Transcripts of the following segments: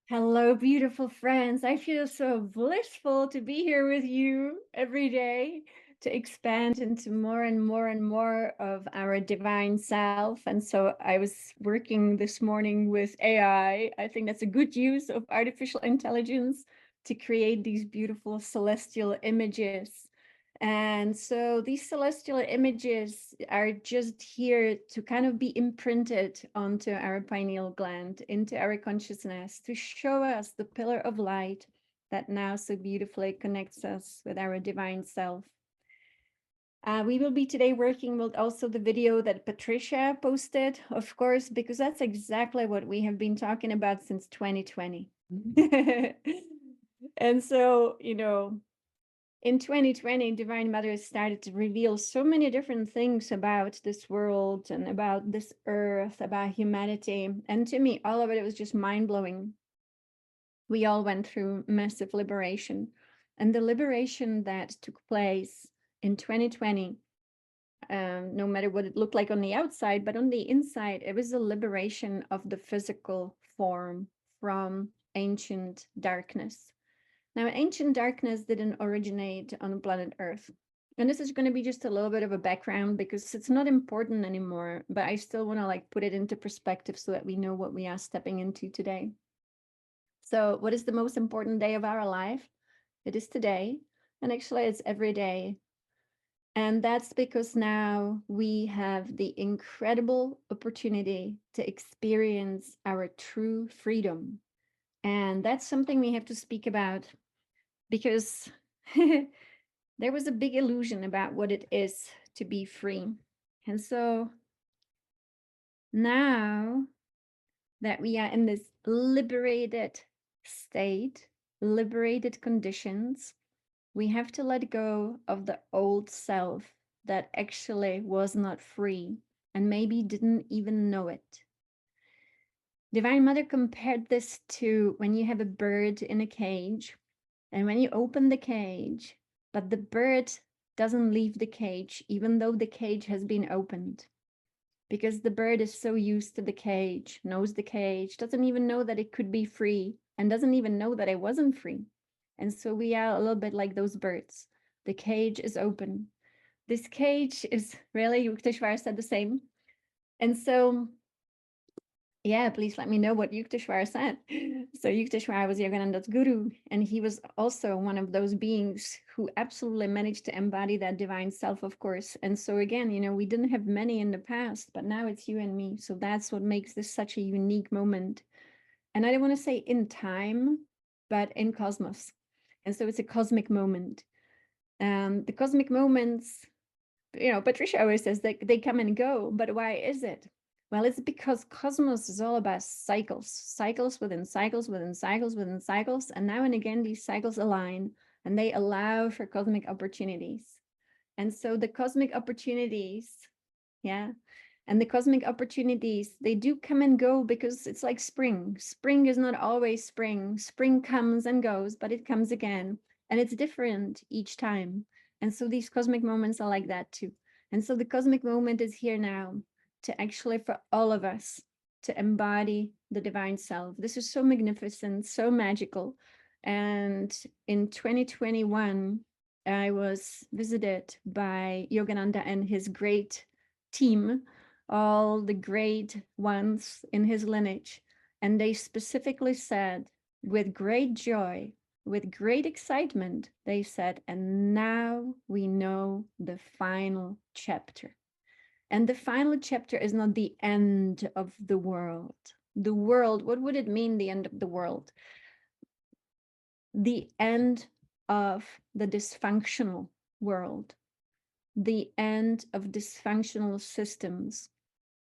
Hello, beautiful friends. I feel so blissful to be here with you every day to expand into more and more and more of our divine self. And so I was working this morning with AI. I think that's a good use of artificial intelligence to create these beautiful celestial images. And so these celestial images are just here to kind of be imprinted onto our pineal gland, into our consciousness, to show us the pillar of light that now so beautifully connects us with our divine self. We will be today working with also the video that Patricia posted, of course, because that's exactly what we have been talking about since 2020. And so, in 2020, Divine Mother started to reveal so many different things about this world and about this earth, about humanity. And to me, all of it was just mind-blowing. We all went through massive liberation. And the liberation that took place in 2020, no matter what it looked like on the outside, but on the inside, it was a liberation of the physical form from ancient darkness. Now, ancient darkness didn't originate on planet Earth. And this is going to be just a little bit of a background because it's not important anymore, but I still want to put it into perspective so that we know what we are stepping into today. So what is the most important day of our life? It is today. And actually it's every day. And that's because now we have the incredible opportunity to experience our true freedom. And that's something we have to speak about because there was a big illusion about what it is to be free. And so now that we are in this liberated state, liberated conditions, we have to let go of the old self that actually was not free and maybe didn't even know it. Divine Mother compared this to when you have a bird in a cage, and when you open the cage, but the bird doesn't leave the cage, even though the cage has been opened. Because the bird is so used to the cage, knows the cage, doesn't even know that it could be free, and doesn't even know that it wasn't free. And so we are a little bit like those birds. The cage is open. This cage is really, Yukteswar said the same. And so yeah, please let me know what Yukteswar said. So Yukteswar was Yogananda's guru, and he was also one of those beings who absolutely managed to embody that divine self, of course. And so again, we didn't have many in the past, but now it's you and me. So that's what makes this such a unique moment. And I don't want to say in time, but in cosmos. And so it's a cosmic moment. The cosmic moments, Patricia always says that they come and go, but why is it? Well, it's because cosmos is all about cycles, cycles within cycles, within cycles, within cycles. And now and again, these cycles align and they allow for cosmic opportunities. And so the cosmic opportunities, and the cosmic opportunities, they do come and go because it's like spring. Spring is not always spring. Spring comes and goes, but it comes again. And it's different each time. And so these cosmic moments are like that too. And so the cosmic moment is here now to actually, for all of us, to embody the divine self. This is so magnificent, so magical. And in 2021, I was visited by Yogananda and his great team, all the great ones in his lineage. And they specifically said, with great joy, with great excitement, they said, and now we know the final chapter. And the final chapter is not the end of the world. The world, what would it mean, the end of the world? The end of the dysfunctional world, the end of dysfunctional systems,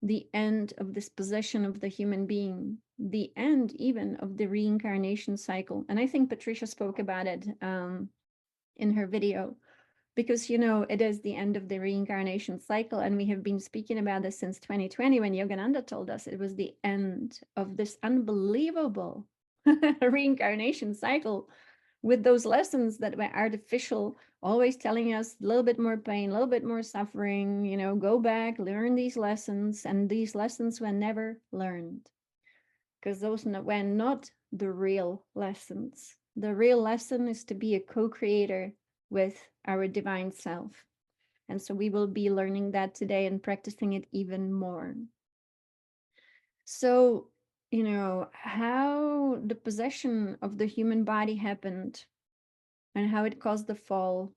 the end of this possession of the human being, the end even of the reincarnation cycle. And I think Patricia spoke about it in her video, because it is the end of the reincarnation cycle, and we have been speaking about this since 2020 when Yogananda told us it was the end of this unbelievable reincarnation cycle, with those lessons that were artificial, always telling us a little bit more pain, a little bit more suffering, go back, learn these lessons. And these lessons were never learned because those were not the real lessons. The real lesson is to be a co-creator with our divine self. And so we will be learning that today and practicing it even more. So, how the possession of the human body happened and how it caused the fall.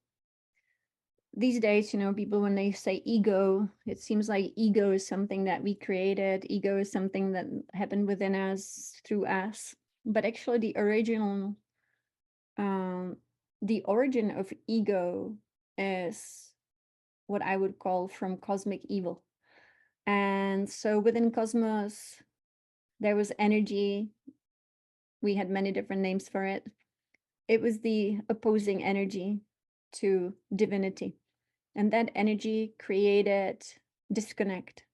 These days, people, when they say ego, it seems like ego is something that we created. Ego is something that happened within us, through us. But actually, the origin of ego is what I would call from cosmic evil. And so within cosmos, there was energy. We had many different names for it. It was the opposing energy to divinity. And that energy created disconnect.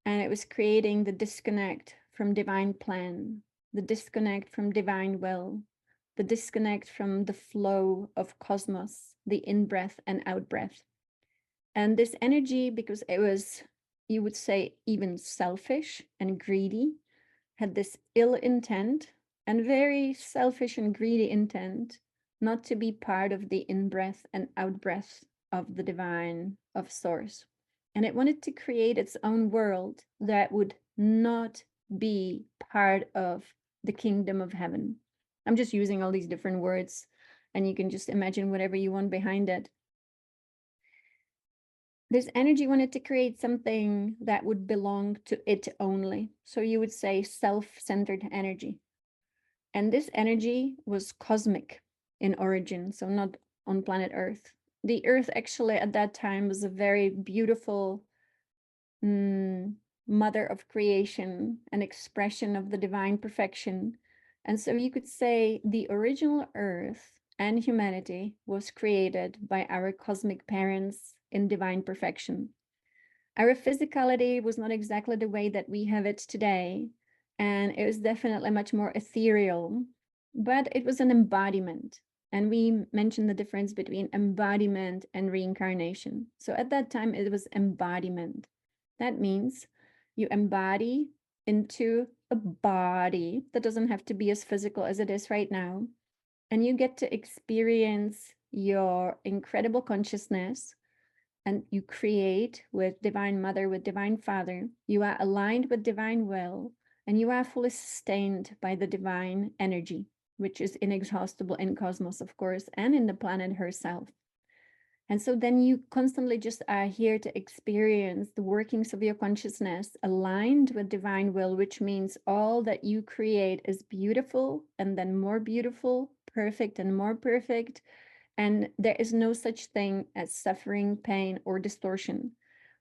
And it was creating the disconnect from divine plan, the disconnect from divine will, the disconnect from the flow of cosmos, the in-breath and out-breath. And this energy, because it was, you would say, even selfish and greedy, had this ill intent and very selfish and greedy intent not to be part of the in-breath and out-breath of the divine, of source. And it wanted to create its own world that would not be part of the kingdom of heaven. I'm just using all these different words, and you can just imagine whatever you want behind it. This energy wanted to create something that would belong to it only. So you would say self-centered energy. And this energy was cosmic in origin, so not on planet Earth. The Earth actually at that time was a very beautiful mother of creation, an expression of the divine perfection. And so you could say the original Earth and humanity was created by our cosmic parents in divine perfection. Our physicality was not exactly the way that we have it today, and it was definitely much more ethereal, but it was an embodiment. And we mentioned the difference between embodiment and reincarnation. So at that time, it was embodiment. That means you embody into a body that doesn't have to be as physical as it is right now. And you get to experience your incredible consciousness, and you create with Divine Mother, with Divine Father. You are aligned with divine will, and you are fully sustained by the divine energy, which is inexhaustible in cosmos, of course, and in the planet herself. And so then you constantly just are here to experience the workings of your consciousness aligned with divine will, which means all that you create is beautiful and then more beautiful, perfect and more perfect. And there is no such thing as suffering, pain, or distortion.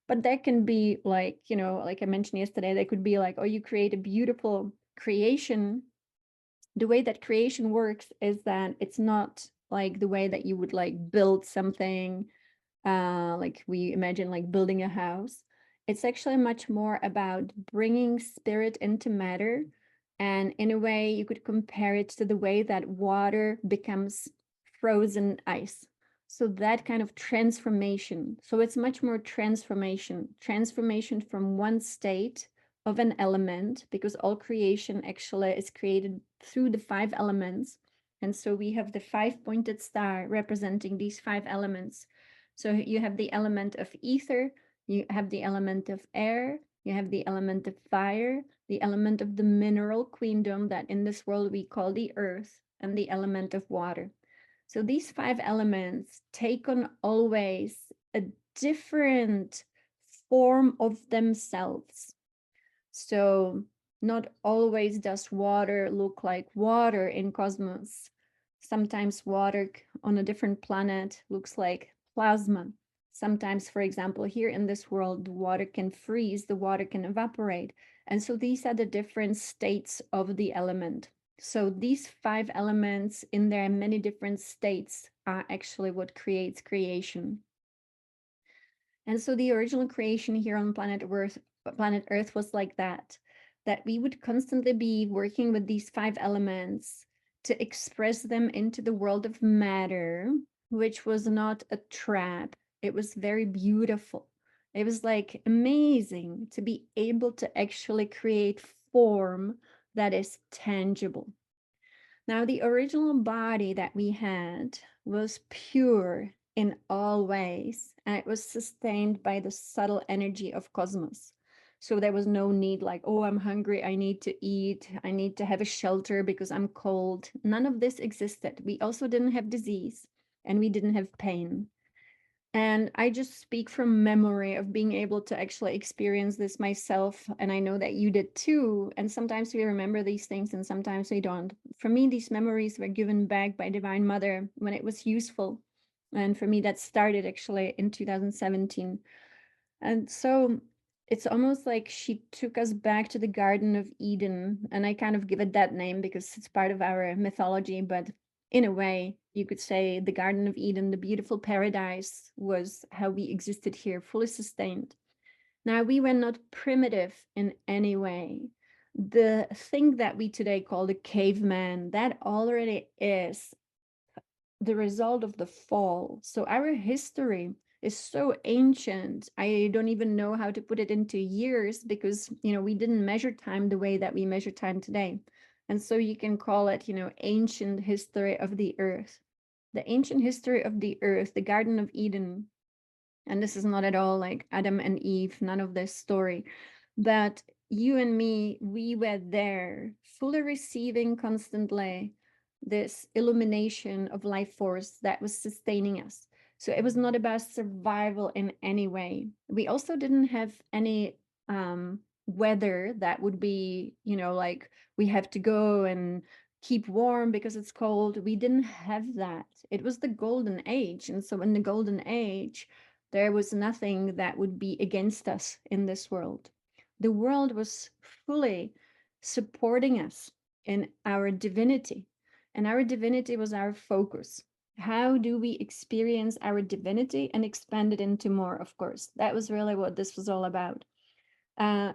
But that can be like, like I mentioned yesterday, that could be like, oh, you create a beautiful creation. The way that creation works is that it's not like the way that you would like build something, like we imagine like building a house. It's actually much more about bringing spirit into matter. And in a way, you could compare it to the way that water becomes frozen ice. So that kind of transformation. So it's much more transformation from one state of an element, because all creation actually is created through the 5 elements. And so we have the 5-pointed star representing these 5 elements. So you have the element of ether, you have the element of air, you have the element of fire, the element of the mineral queendom that in this world we call the earth, and the element of water. So these 5 elements take on always a different form of themselves. So not always does water look like water in cosmos. Sometimes water on a different planet looks like plasma. Sometimes, for example, here in this world, the water can freeze, the water can evaporate. And so these are the different states of the element. So these 5 elements in their many different states are actually what creates creation. And so the original creation here on planet Earth was like that we would constantly be working with these 5 elements to express them into the world of matter, which was not a trap. It was very beautiful. It was like amazing to be able to actually create form that is tangible. Now, the original body that we had was pure in all ways, and it was sustained by the subtle energy of cosmos. So there was no need like, oh, I'm hungry, I need to eat, I need to have a shelter because I'm cold. None of this existed. We also didn't have disease and we didn't have pain. And I just speak from memory of being able to actually experience this myself. And I know that you did too. And sometimes we remember these things and sometimes we don't. For me, these memories were given back by Divine Mother when it was useful. And for me, that started actually in 2017. And so it's almost like she took us back to the Garden of Eden. And I kind of give it that name because it's part of our mythology. But in a way, you could say the Garden of Eden, the beautiful paradise, was how we existed here, fully sustained. Now, we were not primitive in any way. The thing that we today call the caveman, that already is the result of the fall. So our history is so ancient. I don't even know how to put it into years because, we didn't measure time the way that we measure time today. And so you can call it, ancient history of the earth. The ancient history of the earth, the Garden of Eden. And this is not at all like Adam and Eve, none of this story. But you and me, we were there, fully receiving constantly this illumination of life force that was sustaining us. So it was not about survival in any way. We also didn't have any weather that would be, like we have to go and keep warm because it's cold. We didn't have that. It was the golden age. And so in the golden age, there was nothing that would be against us in this world. The world was fully supporting us in our divinity, and our divinity was our focus. How do we experience our divinity and expand it into more? Of course, that was really what this was all about.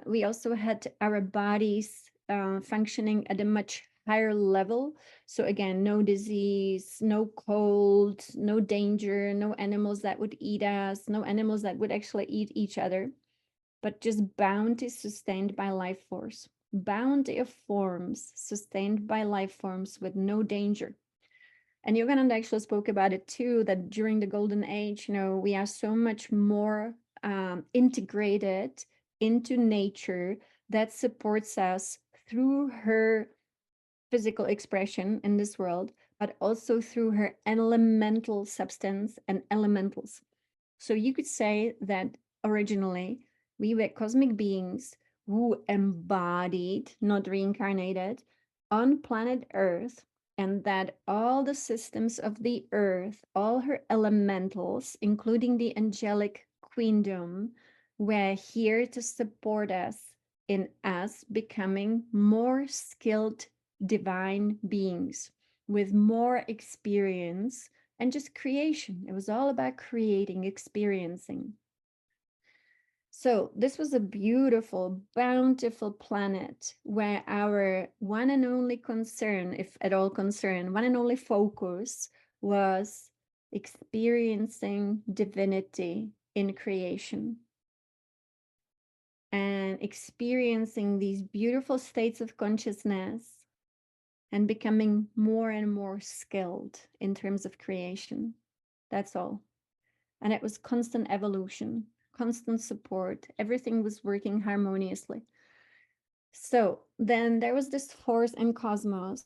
We also had our bodies functioning at a much higher level. So again, no disease, no cold, no danger, no animals that would eat us, no animals that would actually eat each other, but just bounty sustained by life force. Bounty of forms sustained by life forms with no danger. And Yogananda actually spoke about it too, that during the golden age, we are so much more integrated into nature that supports us through her physical expression in this world, but also through her elemental substance and elementals. So you could say that originally we were cosmic beings who embodied, not reincarnated, on planet Earth, and that all the systems of the earth, all her elementals, including the angelic queendom, were here to support us in us becoming more skilled divine beings with more experience and just creation. It was all about creating, experiencing. So this was a beautiful, bountiful planet where our one and only concern, if at all concern, one and only focus was experiencing divinity in creation and experiencing these beautiful states of consciousness and becoming more and more skilled in terms of creation. That's all. And it was constant evolution, constant support. Everything was working harmoniously. So then there was this force in cosmos.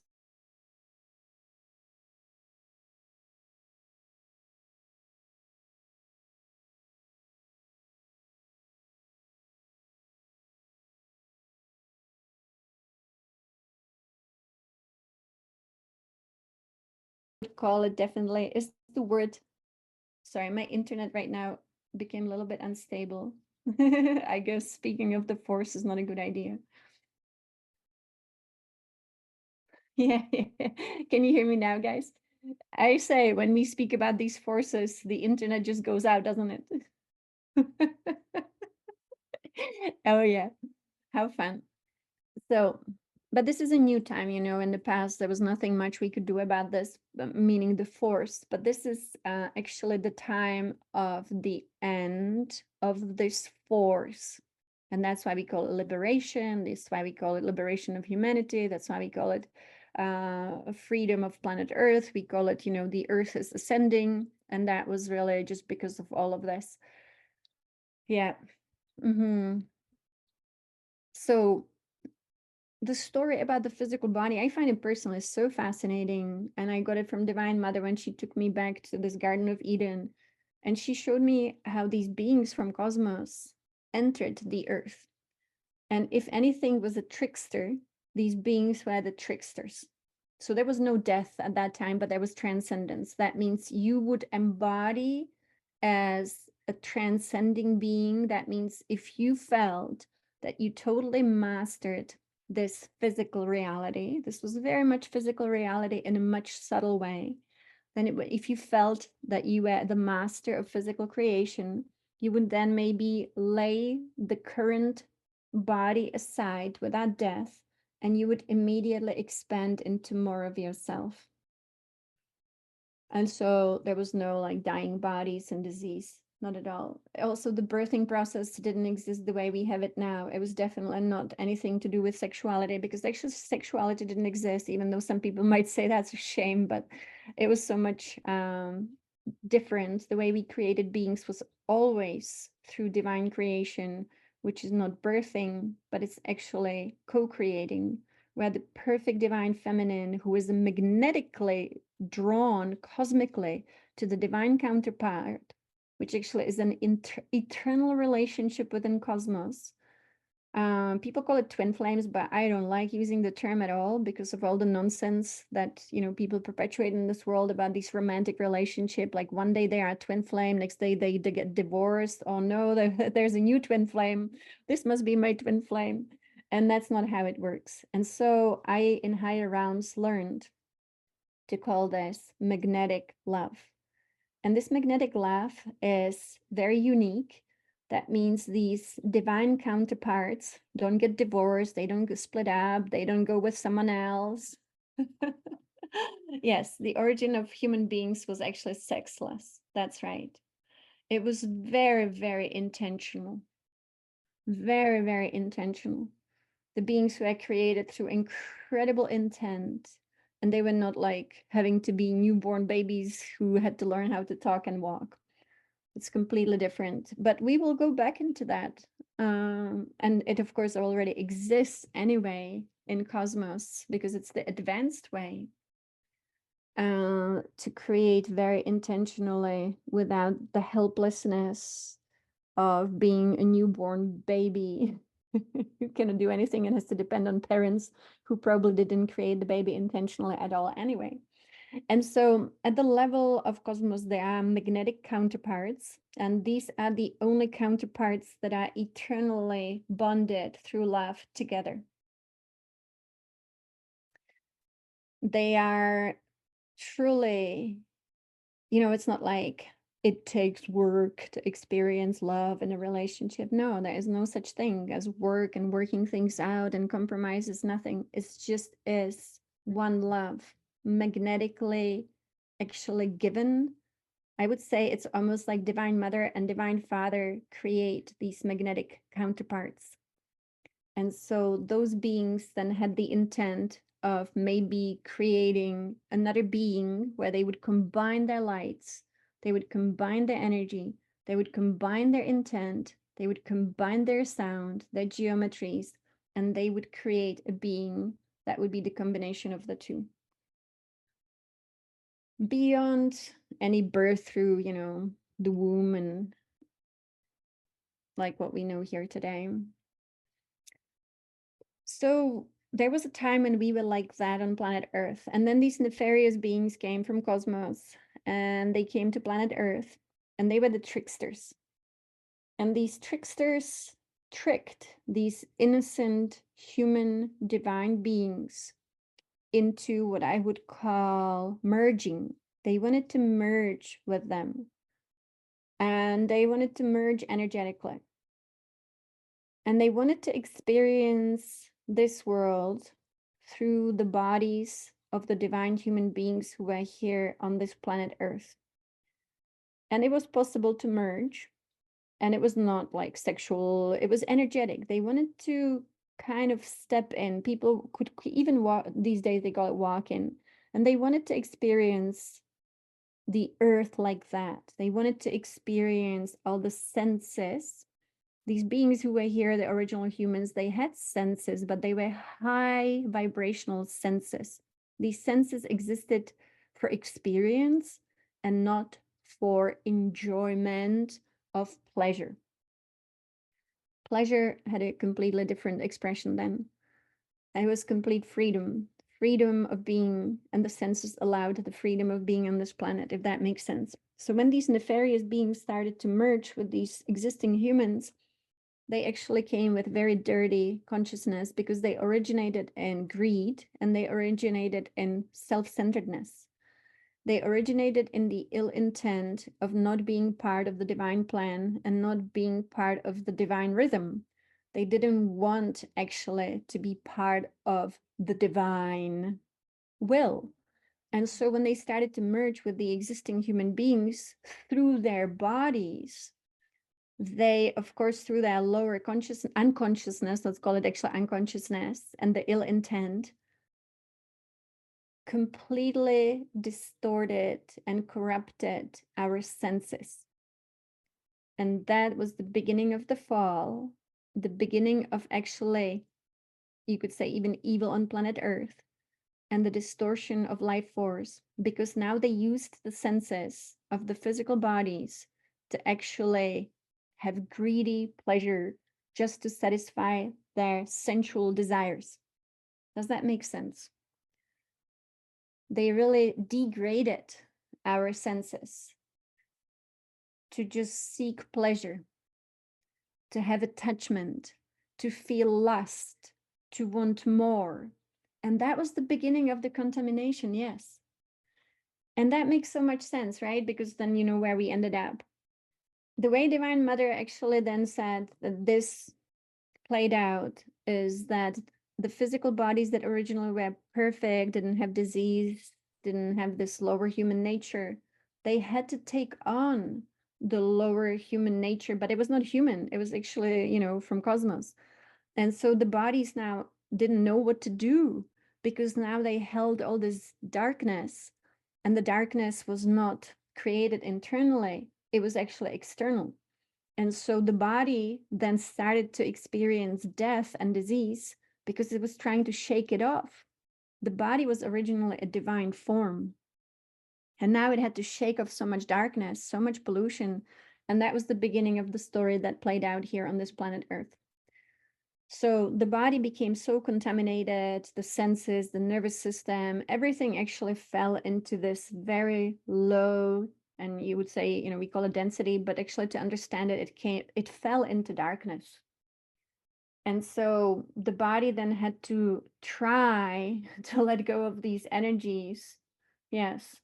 Call it definitely is the word. Sorry, my internet right now became a little bit unstable. I guess speaking of the force is not a good idea. Yeah. Can you hear me now, guys? I say when we speak about these forces, the internet just goes out, doesn't it? Oh yeah, how fun. So, but this is a new time, in the past, there was nothing much we could do about this, meaning the force. But this is actually the time of the end of this force. And that's why we call it liberation. That's why we call it liberation of humanity. That's why we call it freedom of planet Earth. We call it, the Earth is ascending. And that was really just because of all of this. Yeah. So the story about the physical body, I find it personally so fascinating. And I got it from Divine Mother when she took me back to this Garden of Eden. And she showed me how these beings from cosmos entered the earth. And if anything was a trickster, these beings were the tricksters. So there was no death at that time, but there was transcendence. That means you would embody as a transcending being. That means if you felt that you totally mastered this physical reality, this was very much physical reality in a much subtle way, then if you felt that you were the master of physical creation, you would then maybe lay the current body aside without death, and you would immediately expand into more of yourself. And so there was no like dying bodies and disease, not at all. Also, the birthing process didn't exist the way we have it now. It was definitely not anything to do with sexuality, because actually sexuality didn't exist, even though some people might say that's a shame, but it was so much different. The way we created beings was always through divine creation, which is not birthing, but it's actually co-creating, where the perfect divine feminine, who is magnetically drawn cosmically to the divine counterpart, which actually is an eternal relationship within cosmos. People call it twin flames, but I don't like using the term at all because of all the nonsense that people perpetuate in this world about these romantic relationship. Like one day they are a twin flame, next day they get divorced. Oh no, there's a new twin flame. This must be my twin flame. And that's not how it works. And so I, in higher realms, learned to call this magnetic love. And this magnetic love is very unique. That means these divine counterparts don't get divorced, they don't get split up, they don't go with someone else. Yes, the origin of human beings was actually sexless. That's right. It was very, very intentional. Very, very intentional. The beings were created through incredible intent. And they were not like having to be newborn babies who had to learn how to talk and walk. It's completely different, but we will go back into that. And it, of course, already exists anyway in cosmos because it's the advanced way to create very intentionally without the helplessness of being a newborn baby who cannot do anything and has to depend on parents who probably didn't create the baby intentionally at all anyway. And so at the level of cosmos, there are magnetic counterparts, and these are the only counterparts that are eternally bonded through love together. They are truly, it's not like it takes work to experience love in a relationship. No, there is no such thing as work and working things out, and compromise is nothing. It's just is one love, magnetically actually given. I would say it's almost like Divine Mother and Divine Father create these magnetic counterparts. And so those beings then had the intent of maybe creating another being where they would combine their lights, they would combine their energy, they would combine their intent, they would combine their sound, their geometries, and they would create a being that would be the combination of the two. Beyond any birth through, the womb and like what we know here today. So there was a time when we were like that on planet Earth, and then these nefarious beings came from cosmos, and they came to planet Earth, and they were the tricksters. And these tricksters tricked these innocent human divine beings into what I would call merging. They wanted to merge with them, and they wanted to merge energetically. And they wanted to experience this world through the bodies of the divine human beings who were here on this planet Earth. And it was possible to merge, and it was not like sexual, it was energetic. They wanted to kind of step in. People could even walk, these days they call it walk in, and they wanted to experience the earth like that. They wanted to experience all the senses. These beings who were here, the original humans, they had senses, but they were high vibrational senses. These senses existed for experience and not for enjoyment of pleasure. Pleasure had a completely different expression then. It was complete freedom, freedom of being, and the senses allowed the freedom of being on this planet, if that makes sense. So when these nefarious beings started to merge with these existing humans, they actually came with very dirty consciousness because they originated in greed and they originated in self-centeredness. They originated in the ill intent of not being part of the divine plan and not being part of the divine rhythm. They didn't want actually to be part of the divine will. And so when they started to merge with the existing human beings through their bodies, they, of course, through their lower unconsciousness, let's call it actually unconsciousness, and the ill intent, completely distorted and corrupted our senses. And that was the beginning of the fall, the beginning of actually, you could say, even evil on planet Earth, and the distortion of life force, because now they used the senses of the physical bodies to actually have greedy pleasure just to satisfy their sensual desires. Does that make sense? They really degraded our senses to just seek pleasure, to have attachment, to feel lust, to want more. And that was the beginning of the contamination, yes. And that makes so much sense, right? Because then you know where we ended up. The way Divine Mother actually then said that this played out is that the physical bodies that originally were perfect, didn't have disease, didn't have this lower human nature, they had to take on the lower human nature, but it was not human. It was actually, you know, from cosmos. And so the bodies now didn't know what to do because now they held all this darkness, and the darkness was not created internally, it was actually external. And so the body then started to experience death and disease because it was trying to shake it off. The body was originally a divine form. And now it had to shake off so much darkness, so much pollution. And that was the beginning of the story that played out here on this planet Earth. So the body became so contaminated, the senses, the nervous system, everything actually fell into this very low, and you would say, you know, we call it density, but actually to understand it, it fell into darkness. And so the body then had to try to let go of these energies. Yes.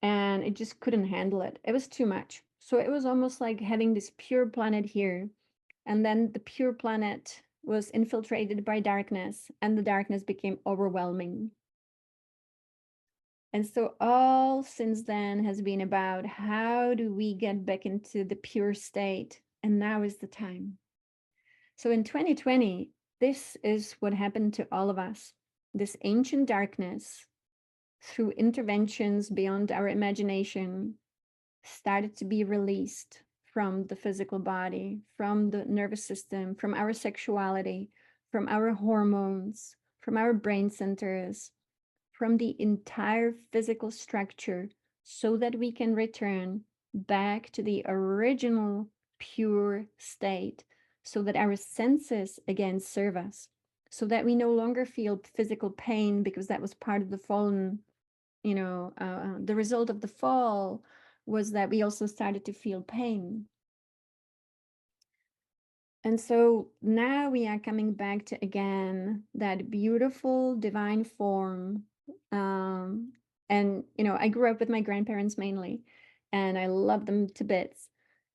And it just couldn't handle it. It was too much. So it was almost like having this pure planet here, and then the pure planet was infiltrated by darkness, and the darkness became overwhelming. And so all since then has been about how do we get back into the pure state? And now is the time. So in 2020, this is what happened to all of us. This ancient darkness, through interventions beyond our imagination, started to be released from the physical body, from the nervous system, from our sexuality, from our hormones, from our brain centers, from the entire physical structure, so that we can return back to the original pure state, so that our senses again serve us, so that we no longer feel physical pain, because that was part of the fallen, you know, the result of the fall was that we also started to feel pain. And so now we are coming back to, again, that beautiful divine form. And, you know, I grew up with my grandparents mainly, and I love them to bits.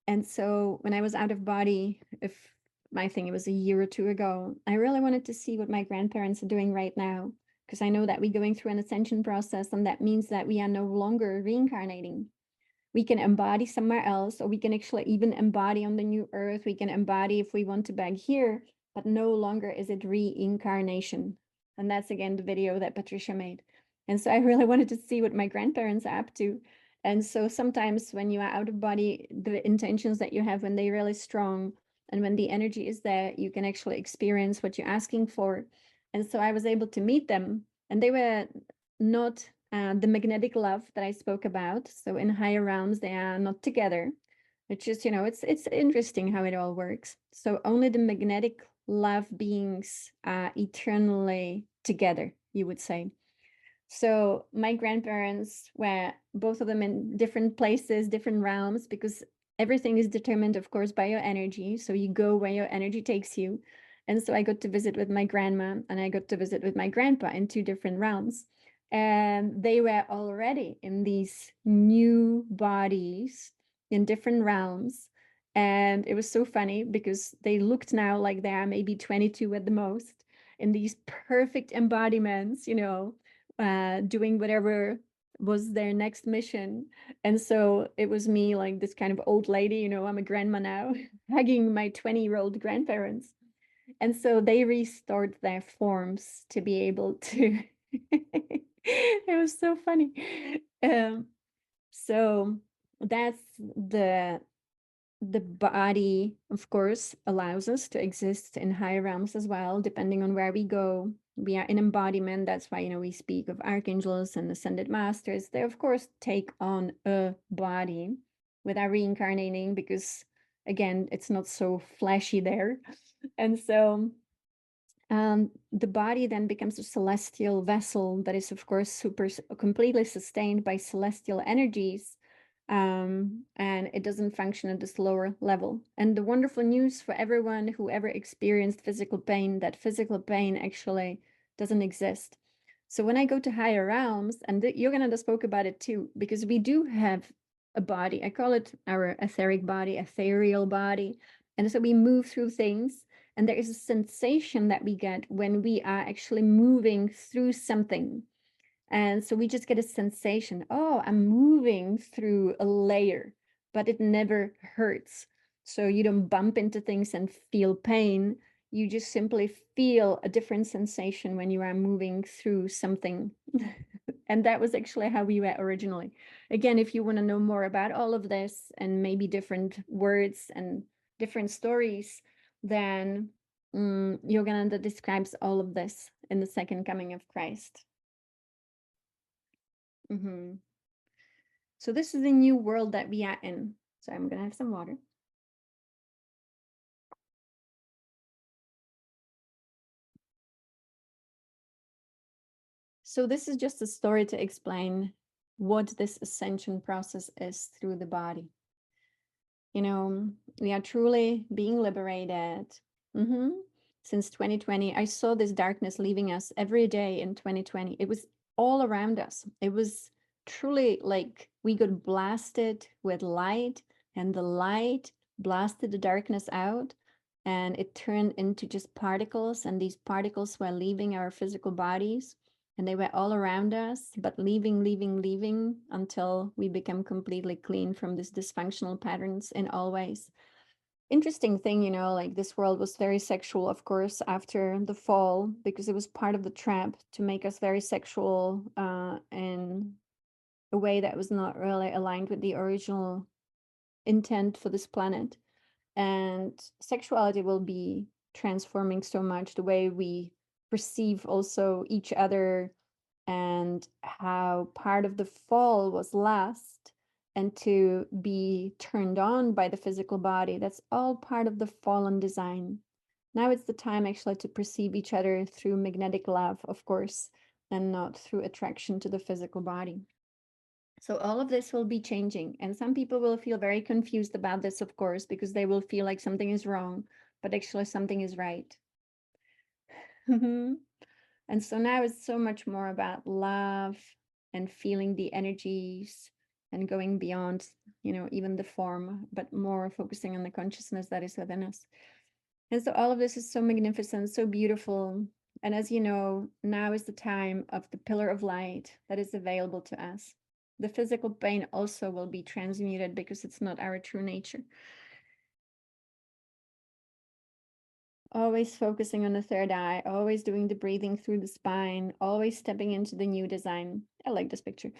And so when I was out of body, if my thing, it was a year or two ago, I really wanted to see what my grandparents are doing right now, because I know that we're going through an ascension process, and that means that we are no longer reincarnating. We can embody somewhere else, or we can actually even embody on the new earth. We can embody if we want to back here, but no longer is it reincarnation. And that's again the video that Patricia made. And so I really wanted to see what my grandparents are up to. And so sometimes when you are out of body, the intentions that you have, when they're really strong and when the energy is there, you can actually experience what you're asking for. And so I was able to meet them, and they were not the magnetic love that I spoke about. So in higher realms, they are not together. It's just, it's interesting how it all works. So only the magnetic love beings are eternally together, you would say. So my grandparents were both of them in different places, different realms, because everything is determined, of course, by your energy. So you go where your energy takes you. And so I got to visit with my grandma and I got to visit with my grandpa in two different realms. And they were already in these new bodies in different realms. And it was so funny because they looked now like they are maybe 22 at the most, in these perfect embodiments, doing whatever was their next mission. And so it was me, like this kind of old lady, I'm a grandma now, hugging my 20-year-old grandparents. And so they restored their forms to be able to. It was so funny. So that's the body, of course, allows us to exist in higher realms as well, depending on where we go. We are in embodiment. That's why, we speak of archangels and ascended masters. They, of course, take on a body without reincarnating because, again, it's not so flashy there. And so the body then becomes a celestial vessel that is, of course, completely sustained by celestial energies, and it doesn't function at this lower level. And the wonderful news for everyone who ever experienced physical pain, that physical pain actually doesn't exist. So when I go to higher realms, and Yogananda spoke about it too, because we do have a body. I call it our etheric body, ethereal body. And so we move through things, and there is a sensation that we get when we are actually moving through something. And so we just get a sensation, oh, I'm moving through a layer, but it never hurts. So you don't bump into things and feel pain. You just simply feel a different sensation when you are moving through something. And that was actually how we were originally. Again, if you want to know more about all of this and maybe different words and different stories, then Yogananda describes all of this in the second coming of Christ. So this is the new world that we are in. So I'm going to have some water. So this is just a story to explain what this ascension process is through the body. We are truly being liberated. Since 2020, I saw this darkness leaving us every day in 2020. It was all around us. It was truly like we got blasted with light, and the light blasted the darkness out, and it turned into just particles, and these particles were leaving our physical bodies, and they were all around us, but leaving until we become completely clean from these dysfunctional patterns in all ways. Interesting thing, like this world was very sexual, of course, after the fall, because it was part of the trap to make us very sexual in a way that was not really aligned with the original intent for this planet. And sexuality will be transforming so much the way we perceive also each other, and how part of the fall was lust and to be turned on by the physical body. That's all part of the fallen design. Now it's the time actually to perceive each other through magnetic love, of course, and not through attraction to the physical body. So all of this will be changing, and some people will feel very confused about this, of course, because they will feel like something is wrong, but actually something is right. And so now it's so much more about love and feeling the energies and going beyond, even the form, but more focusing on the consciousness that is within us. And so all of this is so magnificent, so beautiful. And as you know, now is the time of the pillar of light that is available to us. The physical pain also will be transmuted because it's not our true nature. always focusing on the third eye, always doing the breathing through the spine, always stepping into the new design. I like this picture.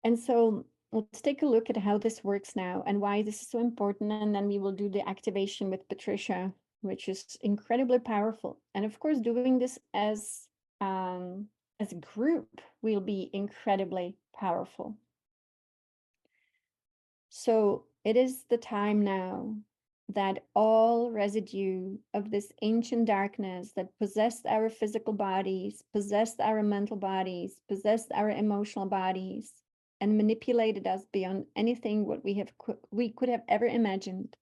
And so let's take a look at how this works now and why this is so important. And then we will do the activation with Patricia, which is incredibly powerful. And of course, doing this as a group will be incredibly powerful. So it is the time now that all residue of this ancient darkness that possessed our physical bodies, possessed our mental bodies, possessed our emotional bodies, and manipulated us beyond anything what we could have ever imagined.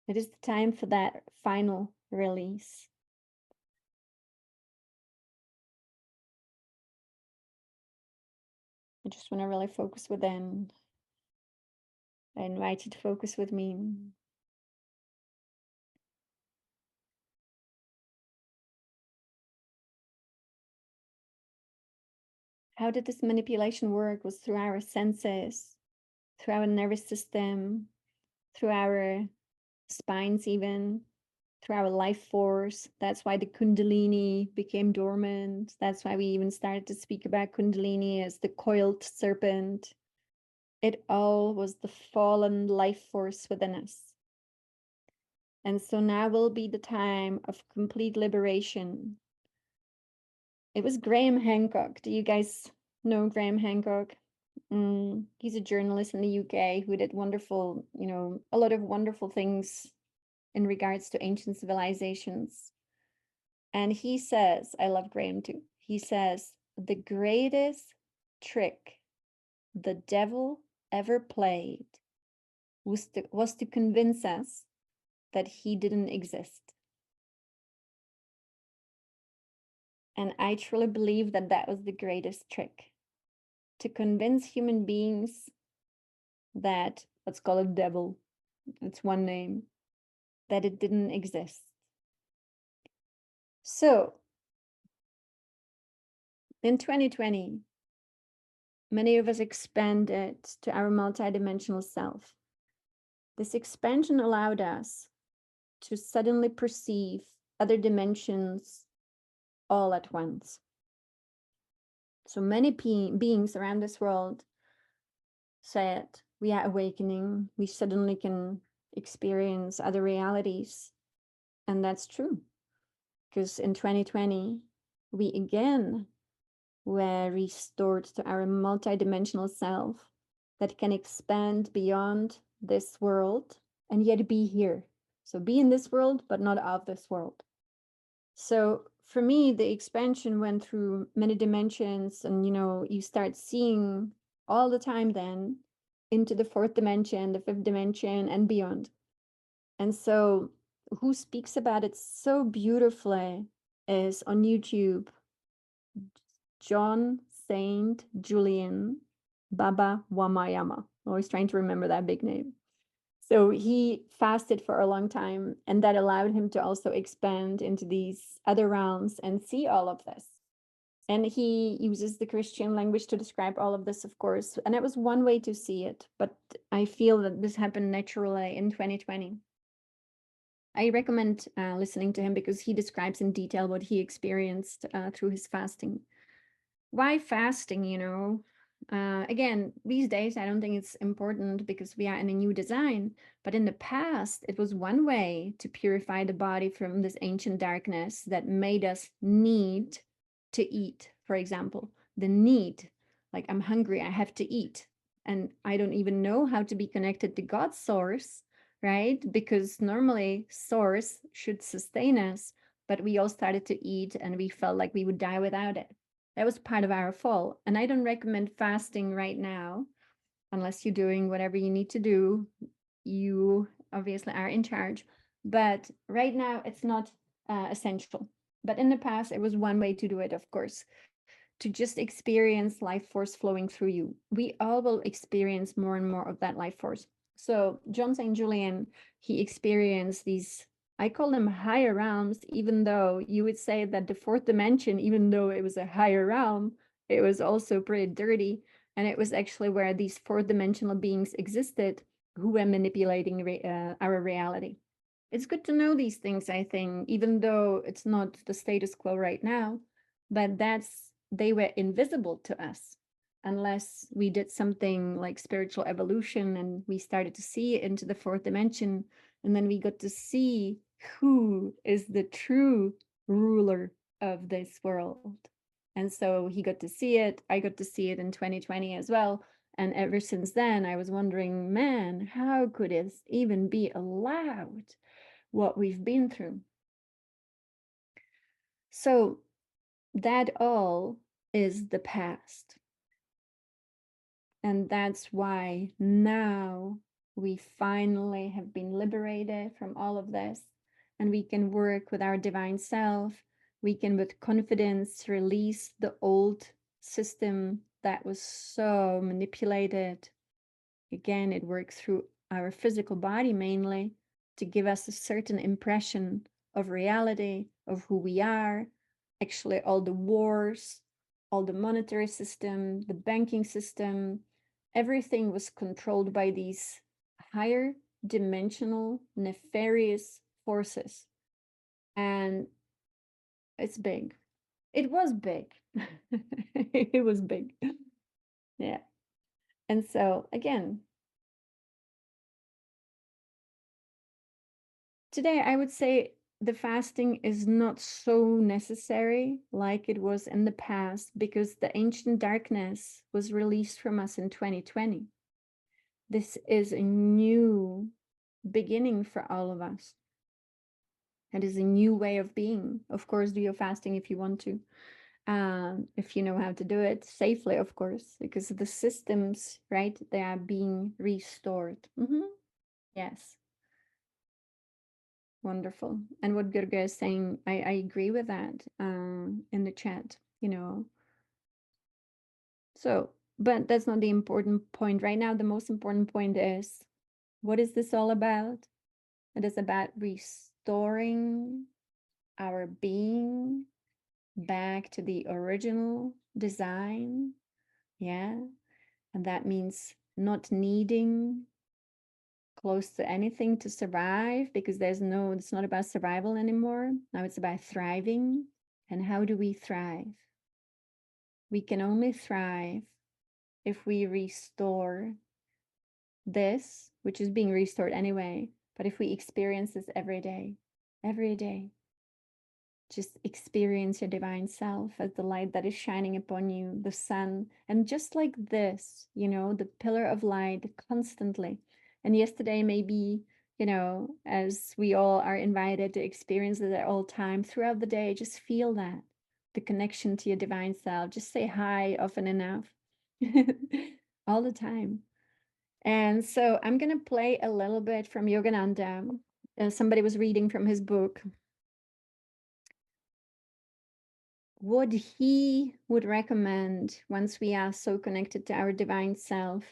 It is the time for that final release. I just want to really focus within. I invite you to focus with me. How did this manipulation work? Was through our senses, through our nervous system, through our spines, even through our life force. That's why the Kundalini became dormant. That's why we even started to speak about Kundalini as the coiled serpent. It all was the fallen life force within us. And so now will be the time of complete liberation. It was Graham Hancock. Do you guys know Graham Hancock? He's a journalist in the UK who did wonderful, a lot of wonderful things in regards to ancient civilizations. And he says, I love Graham too. He says, the greatest trick the devil ever played was to convince us that he didn't exist. And I truly believe that that was the greatest trick, to convince human beings that, let's call it devil, it's one name, that it didn't exist. So in 2020, many of us expanded to our multidimensional self. This expansion allowed us to suddenly perceive other dimensions all at once. So many beings around this world said, we are awakening, we suddenly can experience other realities. And that's true, because in 2020, we again were restored to our multidimensional self that can expand beyond this world and yet be here. So be in this world, but not of this world. So for me, the expansion went through many dimensions, and you start seeing all the time then into the fourth dimension, the fifth dimension, and beyond. And so who speaks about it so beautifully is on YouTube, John Saint Julian Baba Wamayama. Always trying to remember that big name. So he fasted for a long time, and that allowed him to also expand into these other realms and see all of this. And he uses the Christian language to describe all of this, of course. And it was one way to see it, but I feel that this happened naturally in 2020. I recommend listening to him because he describes in detail what he experienced through his fasting. Why fasting, again, these days, I don't think it's important because we are in a new design, but in the past, it was one way to purify the body from this ancient darkness that made us need to eat, for example, the need, like I'm hungry, I have to eat. And I don't even know how to be connected to God's source, right? Because normally source should sustain us, but we all started to eat and we felt like we would die without it. That was part of our fall. And I don't recommend fasting right now, unless you're doing whatever you need to do. You obviously are in charge. But right now, it's not essential. But in the past, it was one way to do it, of course, to just experience life force flowing through you. We all will experience more and more of that life force. So John St. Julian, he experienced these, I call them higher realms, even though you would say that the fourth dimension, even though it was a higher realm, it was also pretty dirty. And it was actually where these fourth dimensional beings existed who were manipulating our reality. it's good to know these things, I think, even though it's not the status quo right now, but they were invisible to us unless we did something like spiritual evolution and we started to see into the fourth dimension, and then we got to see who is the true ruler of this world. And so he got to see it. I got to see it in 2020 as well. And ever since then, I was wondering, man, how could it even be allowed, what we've been through? So that all is the past. And that's why now we finally have been liberated from all of this, and we can work with our divine self. We can, with confidence, release the old system that was so manipulated. Again, it works through our physical body mainly to give us a certain impression of reality, of who we are. Actually, all the wars, all the monetary system, the banking system, everything was controlled by these higher dimensional nefarious forces. And it's big. It was big. It was big. Yeah. And so, again, today I would say the fasting is not so necessary like it was in the past, because the ancient darkness was released from us in 2020. This is a new beginning for all of us. It is a new way of being. Of course, do your fasting if you want to. If you know how to do it safely, of course, because the systems, right, they are being restored. Yes. Wonderful. And what Gurga is saying, I agree with that in the chat, you know. So, but that's not the important point right now. The most important point is, what is this all about? It is about restoring our being back to the original design. Yeah. And that means not needing close to anything to survive, because it's not about survival anymore. Now it's about thriving. And how do we thrive? We can only thrive if we restore this, which is being restored anyway, but if we experience this every day, just experience your divine self as the light that is shining upon you, the sun, and just like this, the pillar of light constantly. And yesterday, maybe, as we all are invited to experience it at all time throughout the day, just feel that, the connection to your divine self. Just say hi often enough, all the time. And so I'm going to play a little bit from Yogananda. Somebody was reading from his book. What he would recommend once we are so connected to our divine self.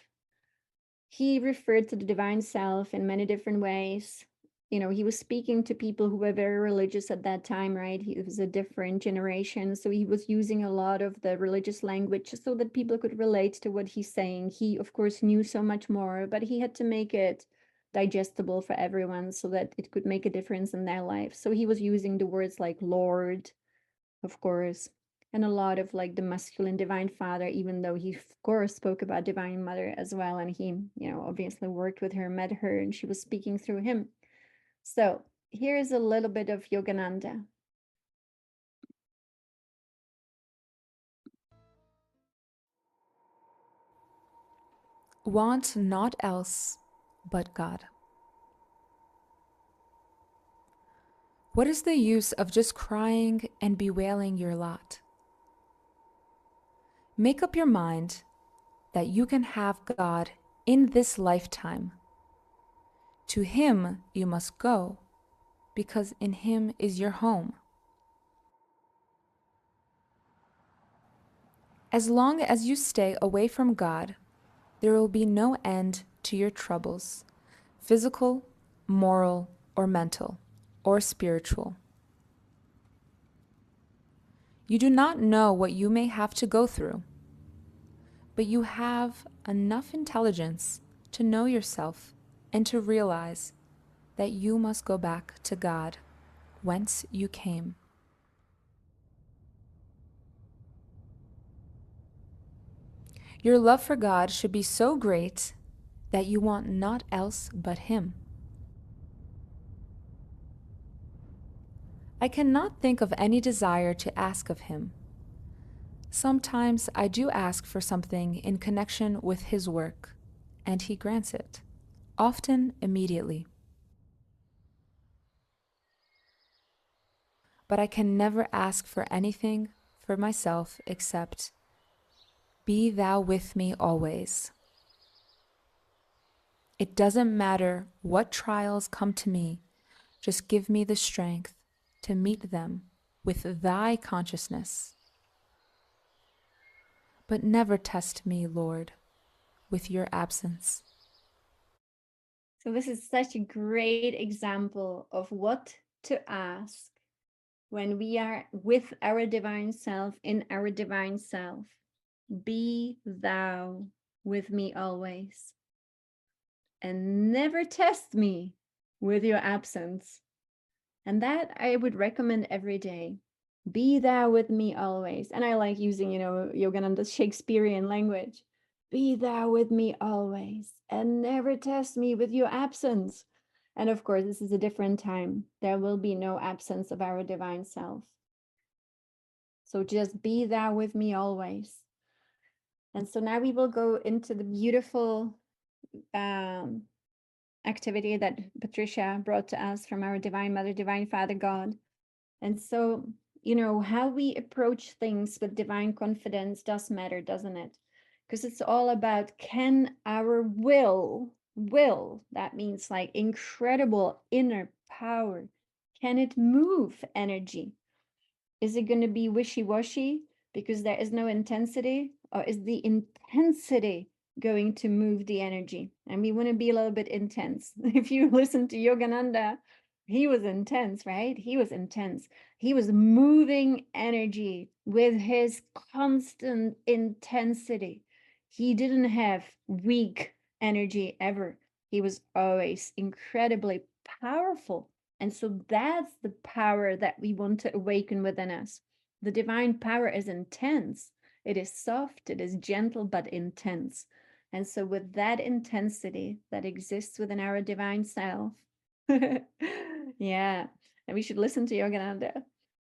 He referred to the divine self in many different ways. He was speaking to people who were very religious at that time, right? He was a different generation. So he was using a lot of the religious language just so that people could relate to what he's saying. He, of course, knew so much more, but he had to make it digestible for everyone so that it could make a difference in their life. So he was using the words like Lord, of course, and a lot of like the masculine divine father, even though he of course spoke about divine mother as well, and he obviously worked with her, met her, and she was speaking through him. So here's a little bit of Yogananda. Want naught else but God. What is the use of just crying and bewailing your lot? Make up your mind that you can have God in this lifetime. To Him you must go, because in Him is your home. As long as you stay away from God, there will be no end to your troubles, physical, moral, or mental, or spiritual. You do not know what you may have to go through, but you have enough intelligence to know yourself and to realize that you must go back to God, whence you came. Your love for God should be so great that you want naught else but Him. I cannot think of any desire to ask of Him. Sometimes I do ask for something in connection with His work, and He grants it, often immediately. But I can never ask for anything for myself except, "Be thou with me always." It doesn't matter what trials come to me, just give me the strength to meet them with thy consciousness. But never test me, Lord, with your absence. So this is such a great example of what to ask when we are with our divine self, in our divine self. Be thou with me always, and never test me with your absence. And that I would recommend every day. Be thou with me always. And I like using, Yogananda's Shakespearean language. Be thou with me always, and never test me with your absence. And of course, this is a different time. There will be no absence of our divine self. So just be thou with me always. And so now we will go into the beautiful activity that Patricia brought to us from our Divine Mother, Divine Father God. And so, how we approach things with divine confidence does matter, doesn't it? Because it's all about, can our will, that means like incredible inner power, can it move energy? Is it going to be wishy-washy because there is no intensity, or is the intensity going to move the energy? And we want to be a little bit intense. If you listen to Yogananda, he was intense, right? He was intense. He was moving energy with his constant intensity. He didn't have weak energy ever. He was always incredibly powerful. And so that's the power that we want to awaken within us. The divine power is intense. It is soft, it is gentle, but intense. And so with that intensity that exists within our divine self, yeah, and we should listen to Yogananda.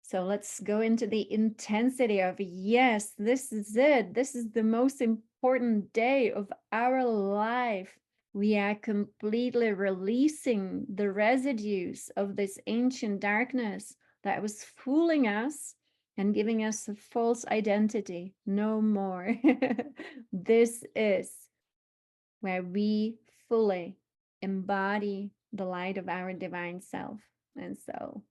So let's go into the intensity of, yes, this is it. This is the most important day of our life. We are completely releasing the residues of this ancient darkness that was fooling us and giving us a false identity. No more. This is where we fully embody the light of our divine self. And so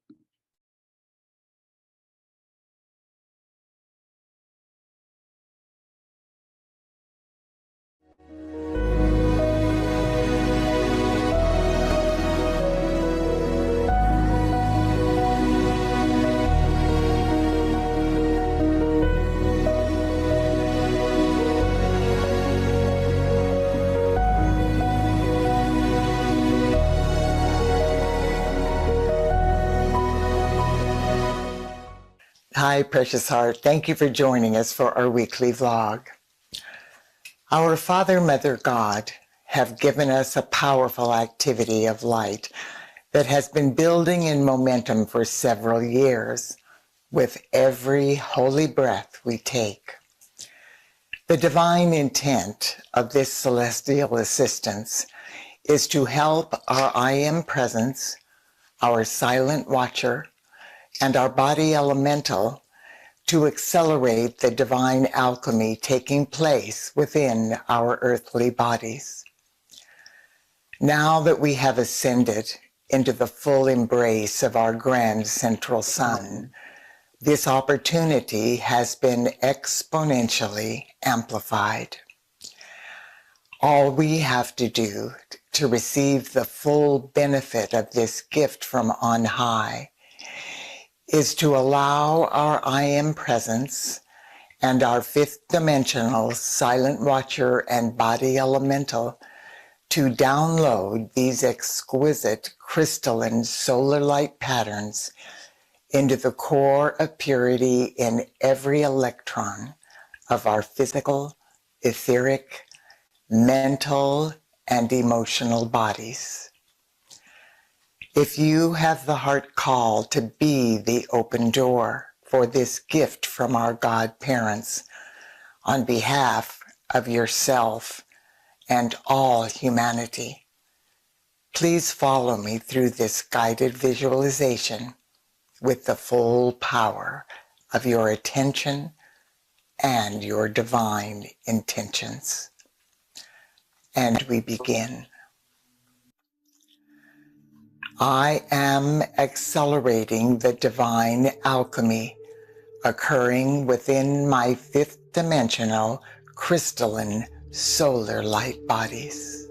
Hi, precious heart. Thank you for joining us for our weekly vlog. Our Father, Mother, God have given us a powerful activity of light that has been building in momentum for several years with every holy breath we take. The divine intent of this celestial assistance is to help our I Am Presence, our silent watcher, and our body elemental to accelerate the divine alchemy taking place within our earthly bodies. Now that we have ascended into the full embrace of our grand central sun, this opportunity has been exponentially amplified. All we have to do to receive the full benefit of this gift from on high is to allow our I Am Presence and our fifth dimensional silent watcher and body elemental to download these exquisite crystalline solar light patterns into the core of purity in every electron of our physical, etheric, mental, and emotional bodies. If you have the heart call to be the open door for this gift from our God parents on behalf of yourself and all humanity, please follow me through this guided visualization with the full power of your attention and your divine intentions. And we begin. I am accelerating the divine alchemy occurring within my fifth dimensional crystalline solar light bodies.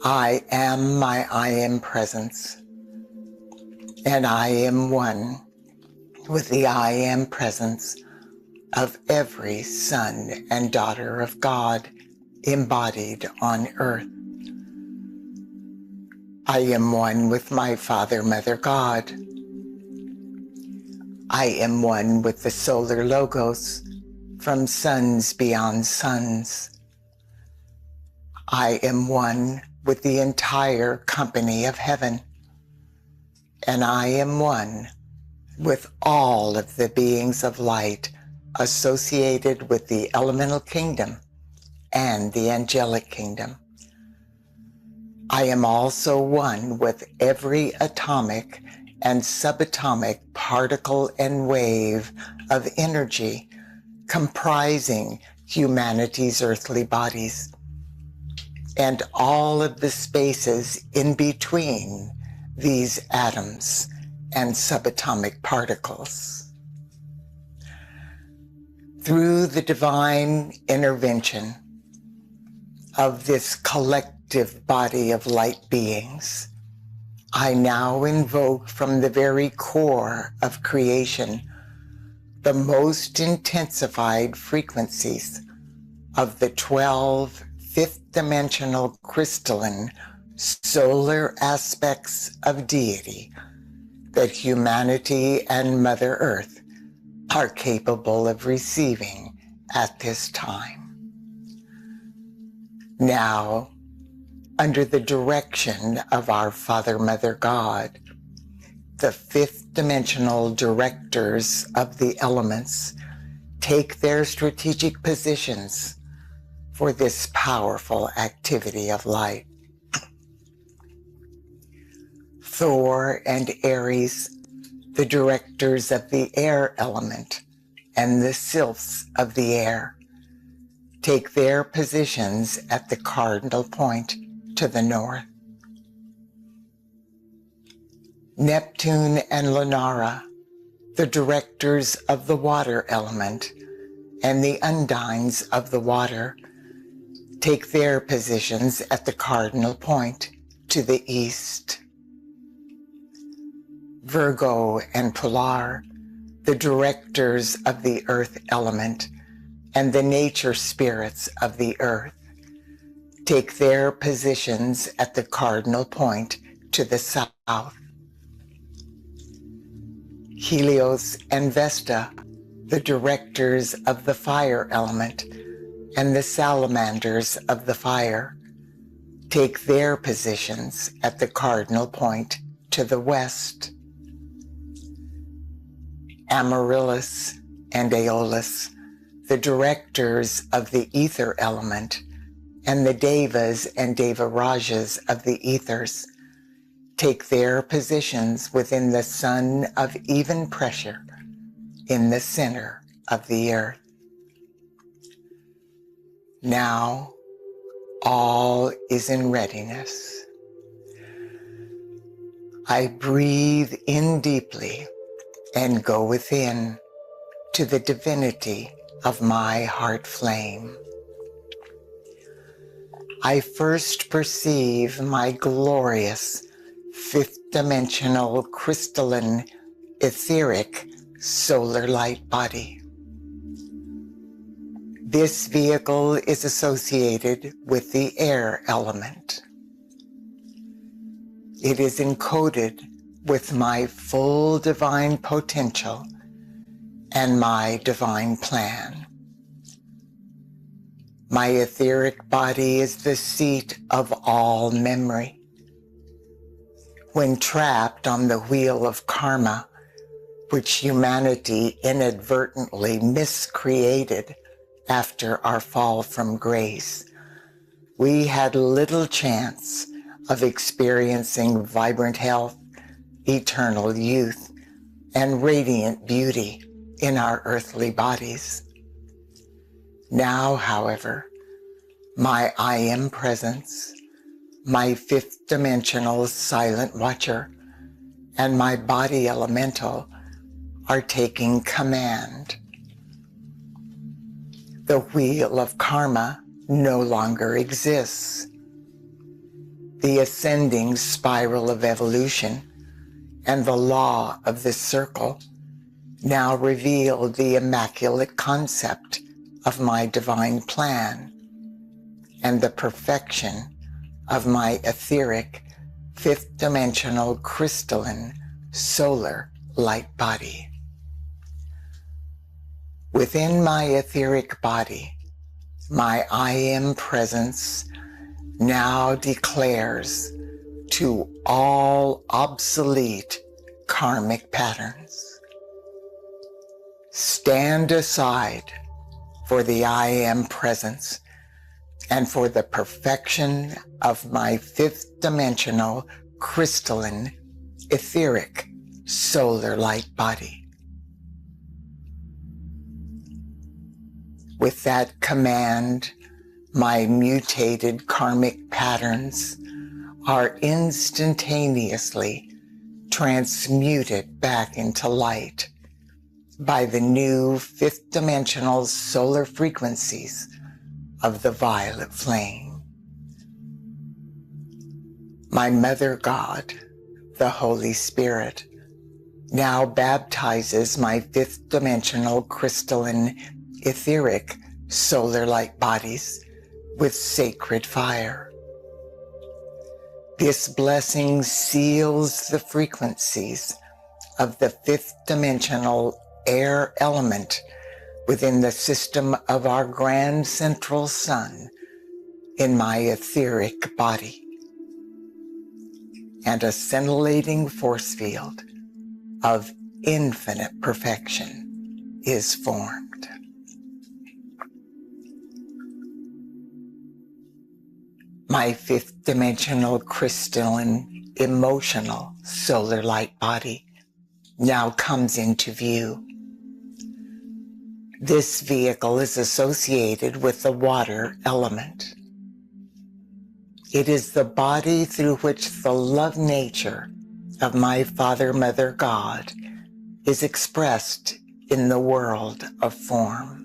I am my I am presence, and I am one with the I am presence of every son and daughter of God embodied on earth. I am one with my Father, Mother God. I am one with the solar logos from suns beyond suns. I am one with the entire company of heaven, and I am one with all of the beings of light associated with the elemental kingdom and the angelic kingdom. I am also one with every atomic and subatomic particle and wave of energy comprising humanity's earthly bodies, and all of the spaces in between these atoms and subatomic particles. Through the divine intervention of this collective body of light beings, I now invoke from the very core of creation the most intensified frequencies of the 12 fifth-dimensional crystalline solar aspects of deity that humanity and Mother Earth are capable of receiving at this time. Now, under the direction of our Father, Mother God, the fifth-dimensional directors of the elements take their strategic positions for this powerful activity of light. Thor and Aries, the directors of the air element and the sylphs of the air, take their positions at the cardinal point to the north. Neptune and Lunara, the directors of the water element and the undines of the water, take their positions at the cardinal point to the east. Virgo and Polar, the directors of the earth element and the nature spirits of the earth, take their positions at the cardinal point to the south. Helios and Vesta, the directors of the fire element and the salamanders of the fire, take their positions at the cardinal point to the west. Amaryllis and Aeolus, the directors of the ether element and the Devas and Devarajas of the ethers, take their positions within the sun of even pressure in the center of the earth. Now, all is in readiness. I breathe in deeply and go within to the divinity of my heart flame. I first perceive my glorious fifth-dimensional crystalline etheric solar light body. This vehicle is associated with the air element. It is encoded with my full divine potential and my divine plan. My etheric body is the seat of all memory. When trapped on the wheel of karma, which humanity inadvertently miscreated after our fall from grace, we had little chance of experiencing vibrant health, eternal youth, and radiant beauty in our earthly bodies. Now, however, my I Am presence, my fifth dimensional silent watcher, and my body elemental are taking command. The wheel of karma no longer exists. The ascending spiral of evolution and the law of the circle now reveal the immaculate concept of my divine plan and the perfection of my etheric, fifth dimensional crystalline solar light body. Within my etheric body, my I Am presence now declares to all obsolete karmic patterns: stand aside for the I Am presence and for the perfection of my fifth dimensional crystalline etheric solar light body. With that command, my mutated karmic patterns are instantaneously transmuted back into light by the new fifth dimensional solar frequencies of the violet flame. My Mother God, the Holy Spirit, now baptizes my fifth dimensional crystalline etheric solar light bodies with sacred fire. This blessing seals the frequencies of the fifth dimensional air element within the system of our grand central sun in my etheric body. And a scintillating force field of infinite perfection is formed. My fifth dimensional crystalline emotional solar light body now comes into view. This vehicle is associated with the water element. It is the body through which the love nature of my Father, Mother, God is expressed in the world of form.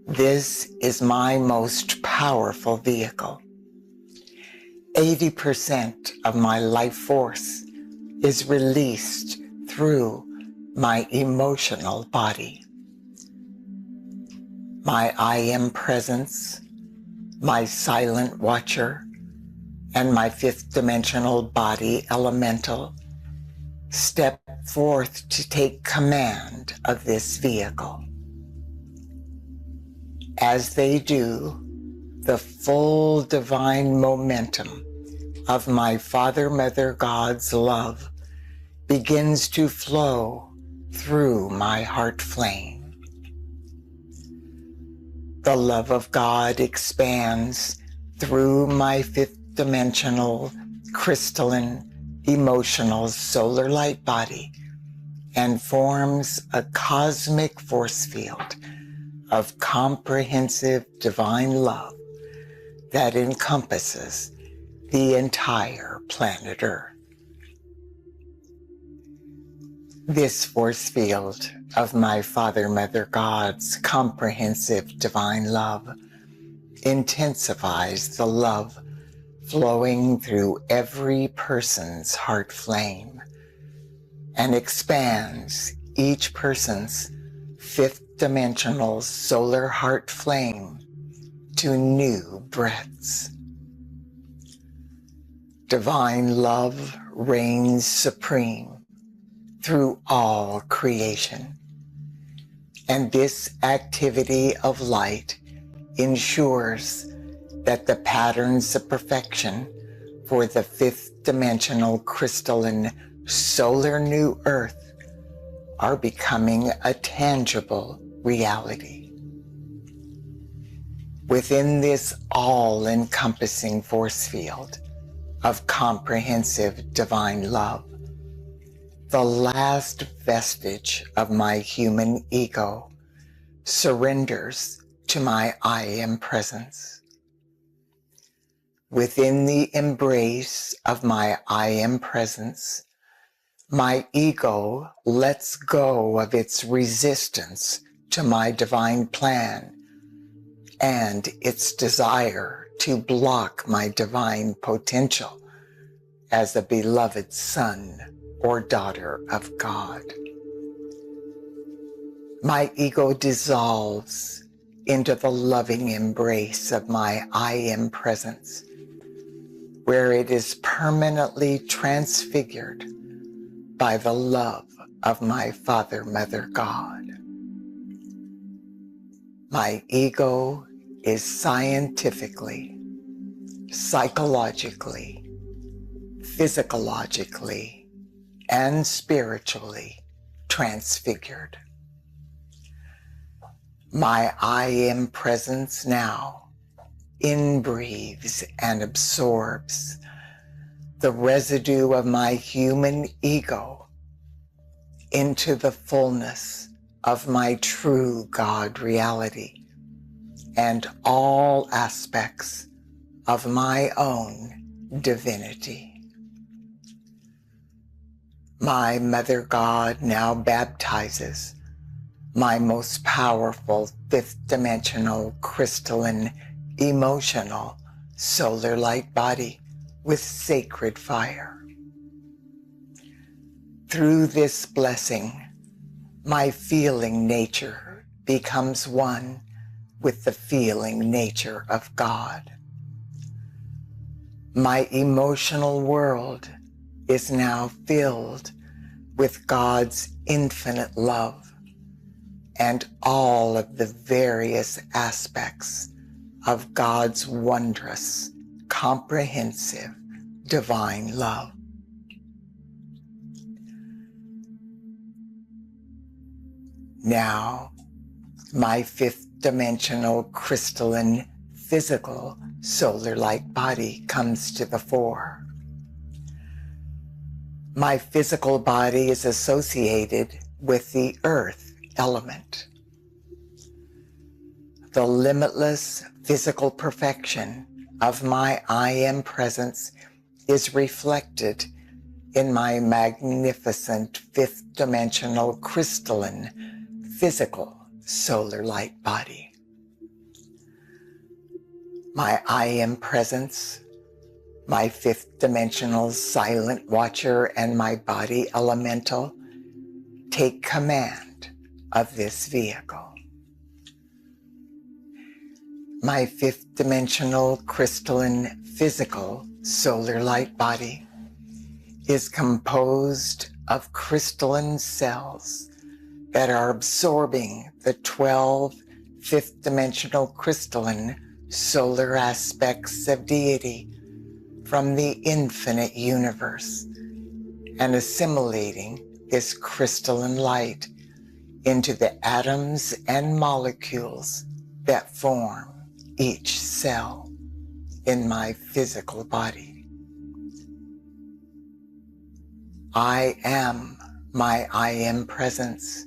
This is my most powerful vehicle. 80% of my life force is released through my emotional body. My I Am presence, my silent watcher, and my fifth dimensional body elemental step forth to take command of this vehicle. As they do, the full divine momentum of my Father, Mother, God's love begins to flow through my heart flame. The love of God expands through my fifth dimensional, crystalline, emotional solar light body and forms a cosmic force field of comprehensive divine love that encompasses the entire planet Earth. This force field of my Father, Mother, God's comprehensive divine love intensifies the love flowing through every person's heart flame and expands each person's fifth dimensional solar heart flame to new breaths. Divine love reigns supreme through all creation, and this activity of light ensures that the patterns of perfection for the fifth dimensional crystalline solar new earth are becoming a tangible reality. Within this all-encompassing force field of comprehensive divine love, the last vestige of my human ego surrenders to my I am presence. Within the embrace of my I am presence, my ego lets go of its resistance to my divine plan and its desire to block my divine potential as a beloved son or daughter of God. My ego dissolves into the loving embrace of my I am presence, where it is permanently transfigured by the love of my Father, Mother, God. My ego is scientifically, psychologically, physiologically, and spiritually transfigured. My I am presence now inbreathes and absorbs the residue of my human ego into the fullness of my true God reality and all aspects of my own divinity. My Mother God now baptizes my most powerful fifth dimensional crystalline emotional solar light body with sacred fire. Through this blessing, my feeling nature becomes one with the feeling nature of God. My emotional world is now filled with God's infinite love and all of the various aspects of God's wondrous, comprehensive, divine love. Now, my fifth dimensional crystalline physical solar light body comes to the fore. My physical body is associated with the earth element. The limitless physical perfection of my I am presence is reflected in my magnificent fifth dimensional crystalline physical solar light body. My I am presence, my fifth dimensional silent watcher, and my body elemental take command of this vehicle. My fifth dimensional crystalline physical solar light body is composed of crystalline cells that are absorbing the 12 fifth dimensional crystalline solar aspects of deity from the infinite universe and assimilating this crystalline light into the atoms and molecules that form each cell in my physical body. I am my I am presence,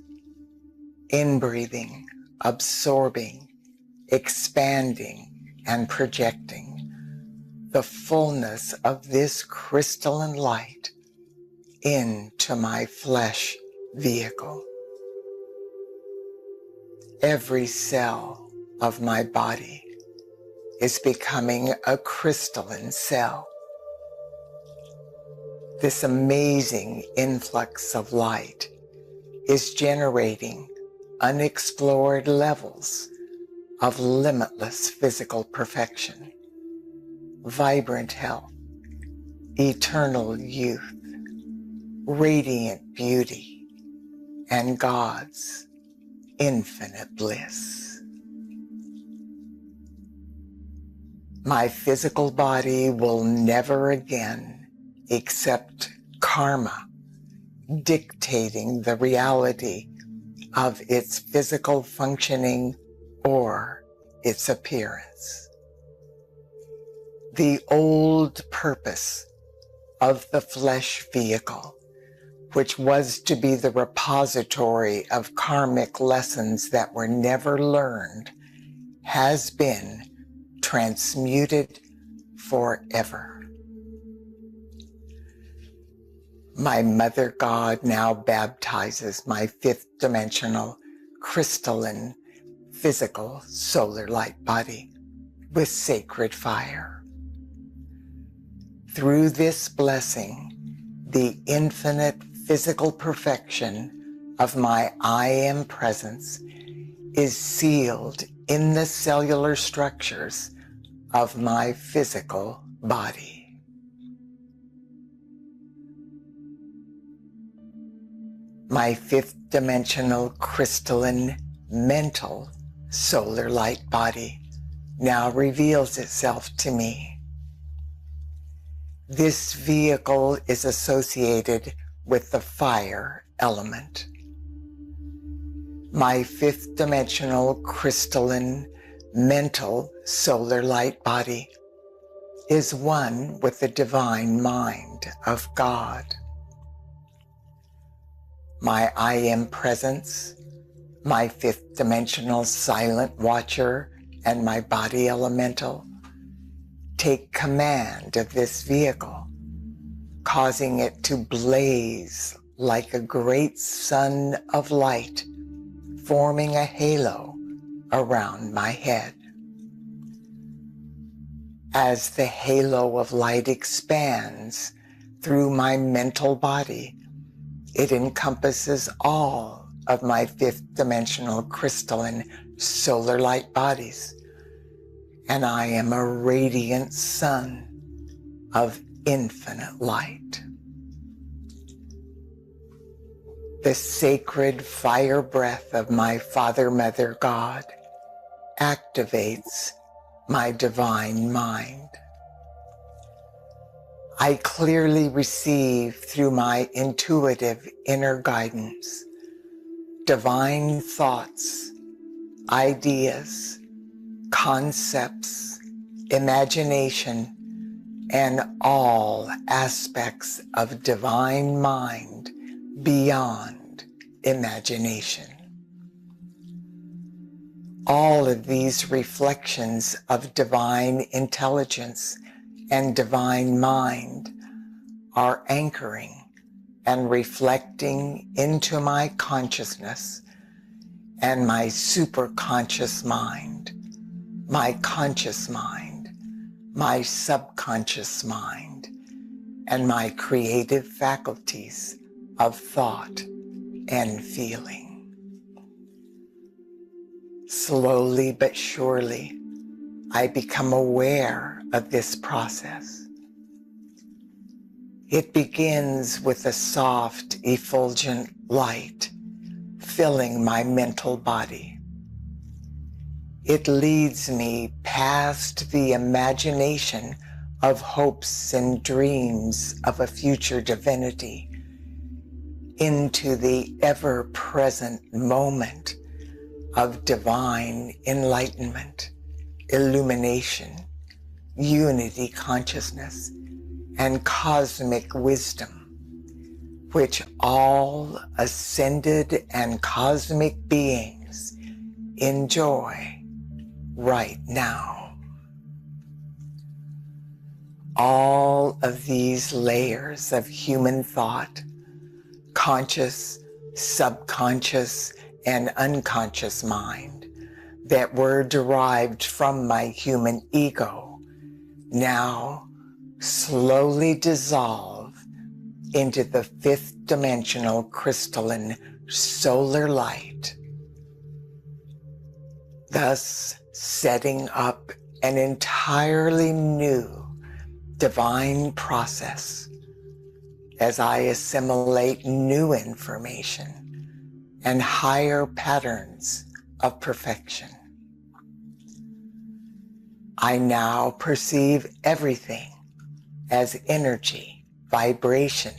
inbreathing, absorbing, expanding, and projecting the fullness of this crystalline light into my flesh vehicle. Every cell of my body is becoming a crystalline cell. This amazing influx of light is generating unexplored levels of limitless physical perfection, vibrant health, eternal youth, radiant beauty, and God's infinite bliss. My physical body will never again accept karma dictating the reality of its physical functioning or its appearance. The old purpose of the flesh vehicle, which was to be the repository of karmic lessons that were never learned, has been transmuted forever. My Mother God now baptizes my fifth dimensional, crystalline, physical solar light body with sacred fire. Through this blessing, the infinite physical perfection of my I Am presence is sealed in the cellular structures of my physical body. My fifth dimensional crystalline mental solar light body now reveals itself to me. This vehicle is associated with the fire element. My fifth dimensional crystalline mental solar light body is one with the divine mind of God. My I Am presence, my fifth dimensional silent watcher, and my body elemental take command of this vehicle, causing it to blaze like a great sun of light, forming a halo around my head. As the halo of light expands through my mental body, it encompasses all of my fifth dimensional crystalline solar light bodies, and I am a radiant sun of infinite light. The sacred fire breath of my Father, Mother, God activates my divine mind. I clearly receive through my intuitive inner guidance divine thoughts, ideas, concepts, imagination, and all aspects of divine mind beyond imagination. All of these reflections of divine intelligence and divine mind are anchoring and reflecting into my consciousness and my superconscious mind, my conscious mind, my subconscious mind, and my creative faculties of thought and feeling. Slowly but surely, I become aware of this process. It begins with a soft, effulgent light filling my mental body. It leads me past the imagination of hopes and dreams of a future divinity into the ever-present moment of divine enlightenment, illumination, unity consciousness, and cosmic wisdom, which all ascended and cosmic beings enjoy right now. All of these layers of human thought, conscious, subconscious, and unconscious mind that were derived from my human ego now slowly dissolve into the fifth dimensional crystalline solar light thus setting up an entirely new divine process as I assimilate new information and higher patterns of perfection. I now perceive everything as energy, vibration,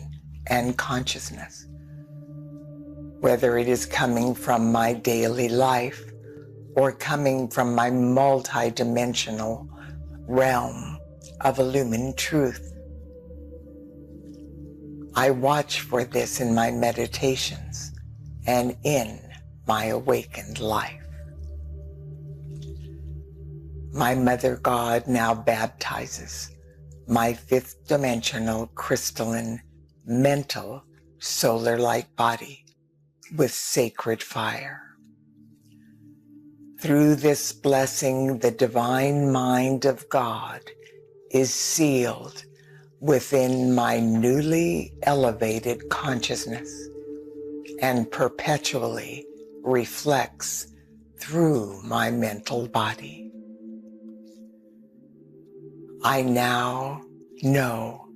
and consciousness, whether it is coming from my daily life or coming from my multi-dimensional realm of illumined truth. I watch for this in my meditations and in my awakened life. My Mother God now baptizes my fifth dimensional crystalline mental solar light body with sacred fire. Through this blessing, the divine mind of God is sealed within my newly elevated consciousness and perpetually reflects through my mental body. I now know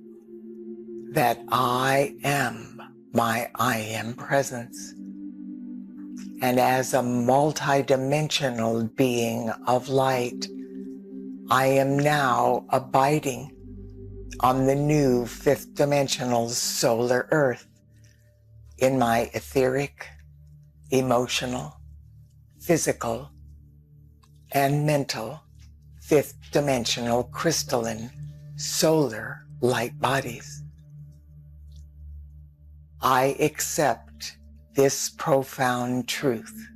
that I am my I am presence. And as a multidimensional being of light, I am now abiding on the new fifth dimensional solar earth in my etheric, emotional, physical, and mental fifth dimensional crystalline solar light bodies. I accept this profound truth,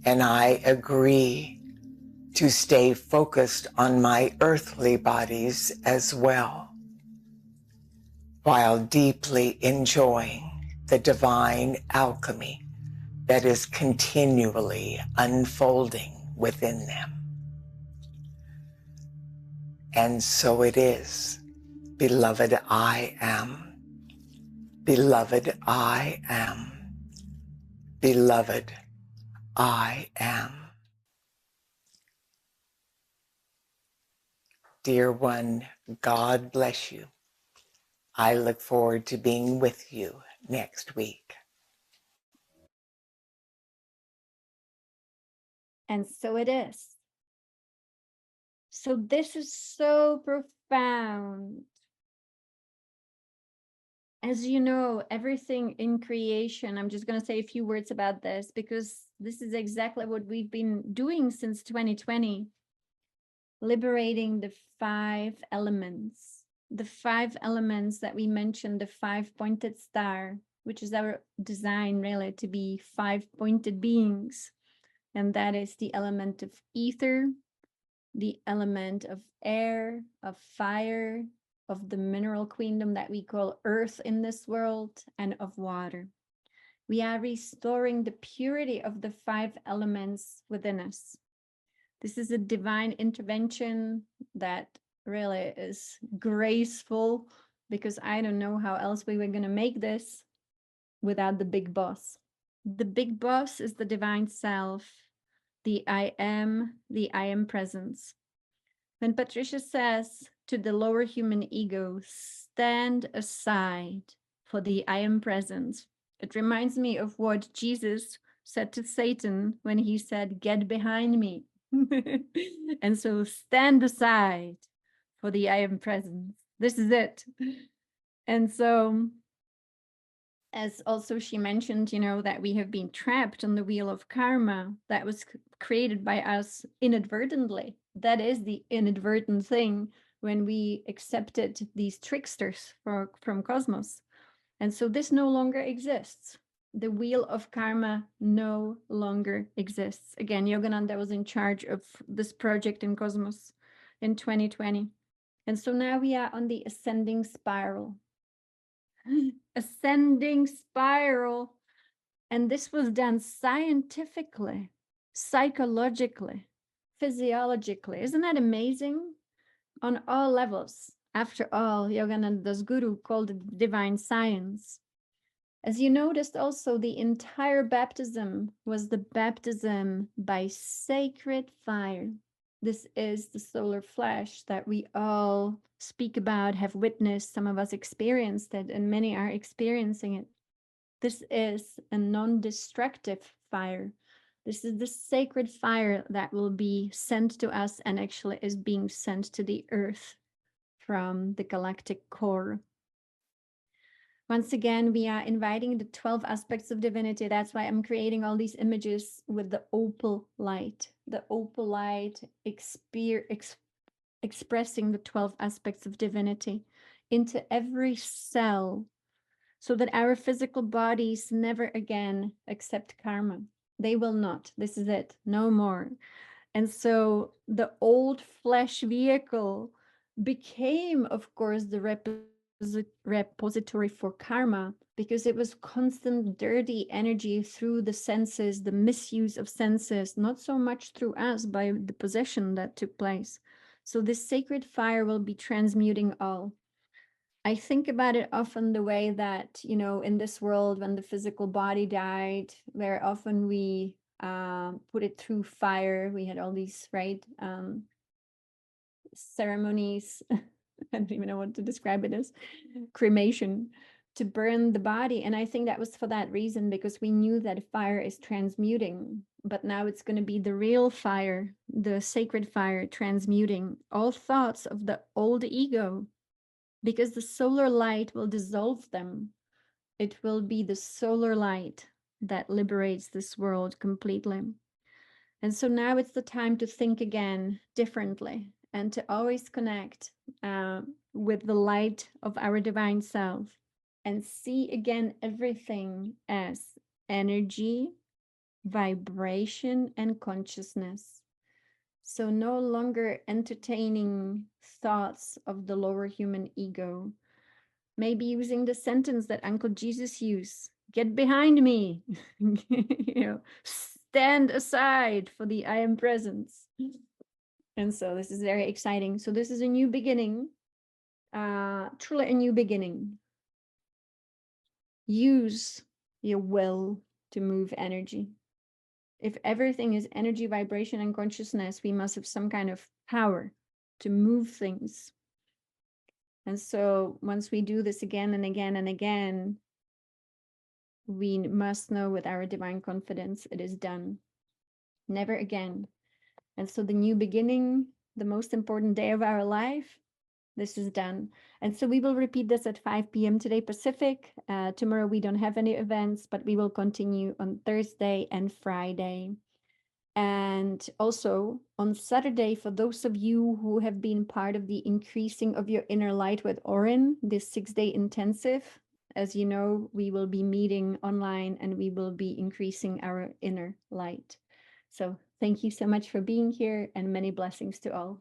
and I agree to stay focused on my earthly bodies as well, while deeply enjoying the divine alchemy that is continually unfolding within them. And so it is, beloved I am. Beloved I am. Beloved I am. Dear one, God bless you. I look forward to being with you next week. And so it is. So this is so profound. As you know, everything in creation, I'm just going to say a few words about this because this is exactly what we've been doing since 2020. Liberating the 5 elements. The 5 elements that we mentioned, the 5-pointed star, which is our design really to be 5-pointed beings. And that is the element of ether, the element of air, of fire, of the mineral queendom that we call earth in this world, and of water. We are restoring the purity of the 5 elements within us. This is a divine intervention that really is graceful, because I don't know how else we were going to make this without the big boss. The big boss is the divine self, the I am presence. When Patricia says to the lower human ego, stand aside for the I am presence, it reminds me of what Jesus said to Satan when he said, get behind me. And so stand aside for the I am presence. This is it. And so, as also she mentioned, you know, that we have been trapped on the wheel of karma that was created by us inadvertently. That is the inadvertent thing when we accepted these tricksters from cosmos. And so this no longer exists. The wheel of karma no longer exists. Again, Yogananda was in charge of this project in Cosmos in 2020. And so now we are on the ascending spiral. Ascending spiral. And this was done scientifically, psychologically, physiologically. Isn't that amazing? On all levels. After all, Yogananda's guru called it divine science. As you noticed also, the entire baptism was the baptism by sacred fire. This is the solar flash that we all speak about, have witnessed. Some of us experienced it, and many are experiencing it. This is a non-destructive fire. This is the sacred fire that will be sent to us and actually is being sent to the earth from the galactic core. Once again, we are inviting the 12 aspects of divinity. That's why I'm creating all these images with the opal light. The opal light expressing the 12 aspects of divinity into every cell, so that our physical bodies never again accept karma. They will not. This is it. No more. And so the old flesh vehicle became, of course, the repository for karma, because it was constant dirty energy through the senses, the misuse of senses, not so much through us by the possession that took place. So this sacred fire will be transmuting all. I think about it often the way that, you know, in this world, when the physical body died, very often we put it through fire. We had all these, right, ceremonies. I don't even know what to describe it as, cremation, to burn the body. And I think that was for that reason, because we knew that fire is transmuting. But now it's going to be the real fire, the sacred fire, transmuting all thoughts of the old ego, because the solar light will dissolve them. It will be the solar light that liberates this world completely. And so now it's the time to think again differently and to always connect with the light of our divine self and see again everything as energy, vibration, and consciousness. So no longer entertaining thoughts of the lower human ego. Maybe using the sentence that Uncle Jesus used, get behind me, stand aside for the I am presence. And so this is very exciting. So this is a new beginning, truly a new beginning. Use your will to move energy. If everything is energy, vibration, and consciousness, we must have some kind of power to move things. And so once we do this again and again and again, we must know with our divine confidence it is done. Never again. And so the new beginning, the most important day of our life, this is done. And so we will repeat this at 5 p.m. today Pacific. Tomorrow we don't have any events, but we will continue on Thursday and Friday. And also on Saturday, for those of you who have been part of the Increasing of Your Inner Light with Orin, this 6-day intensive, as you know, we will be meeting online and we will be increasing our inner light. So thank you so much for being here, and many blessings to all.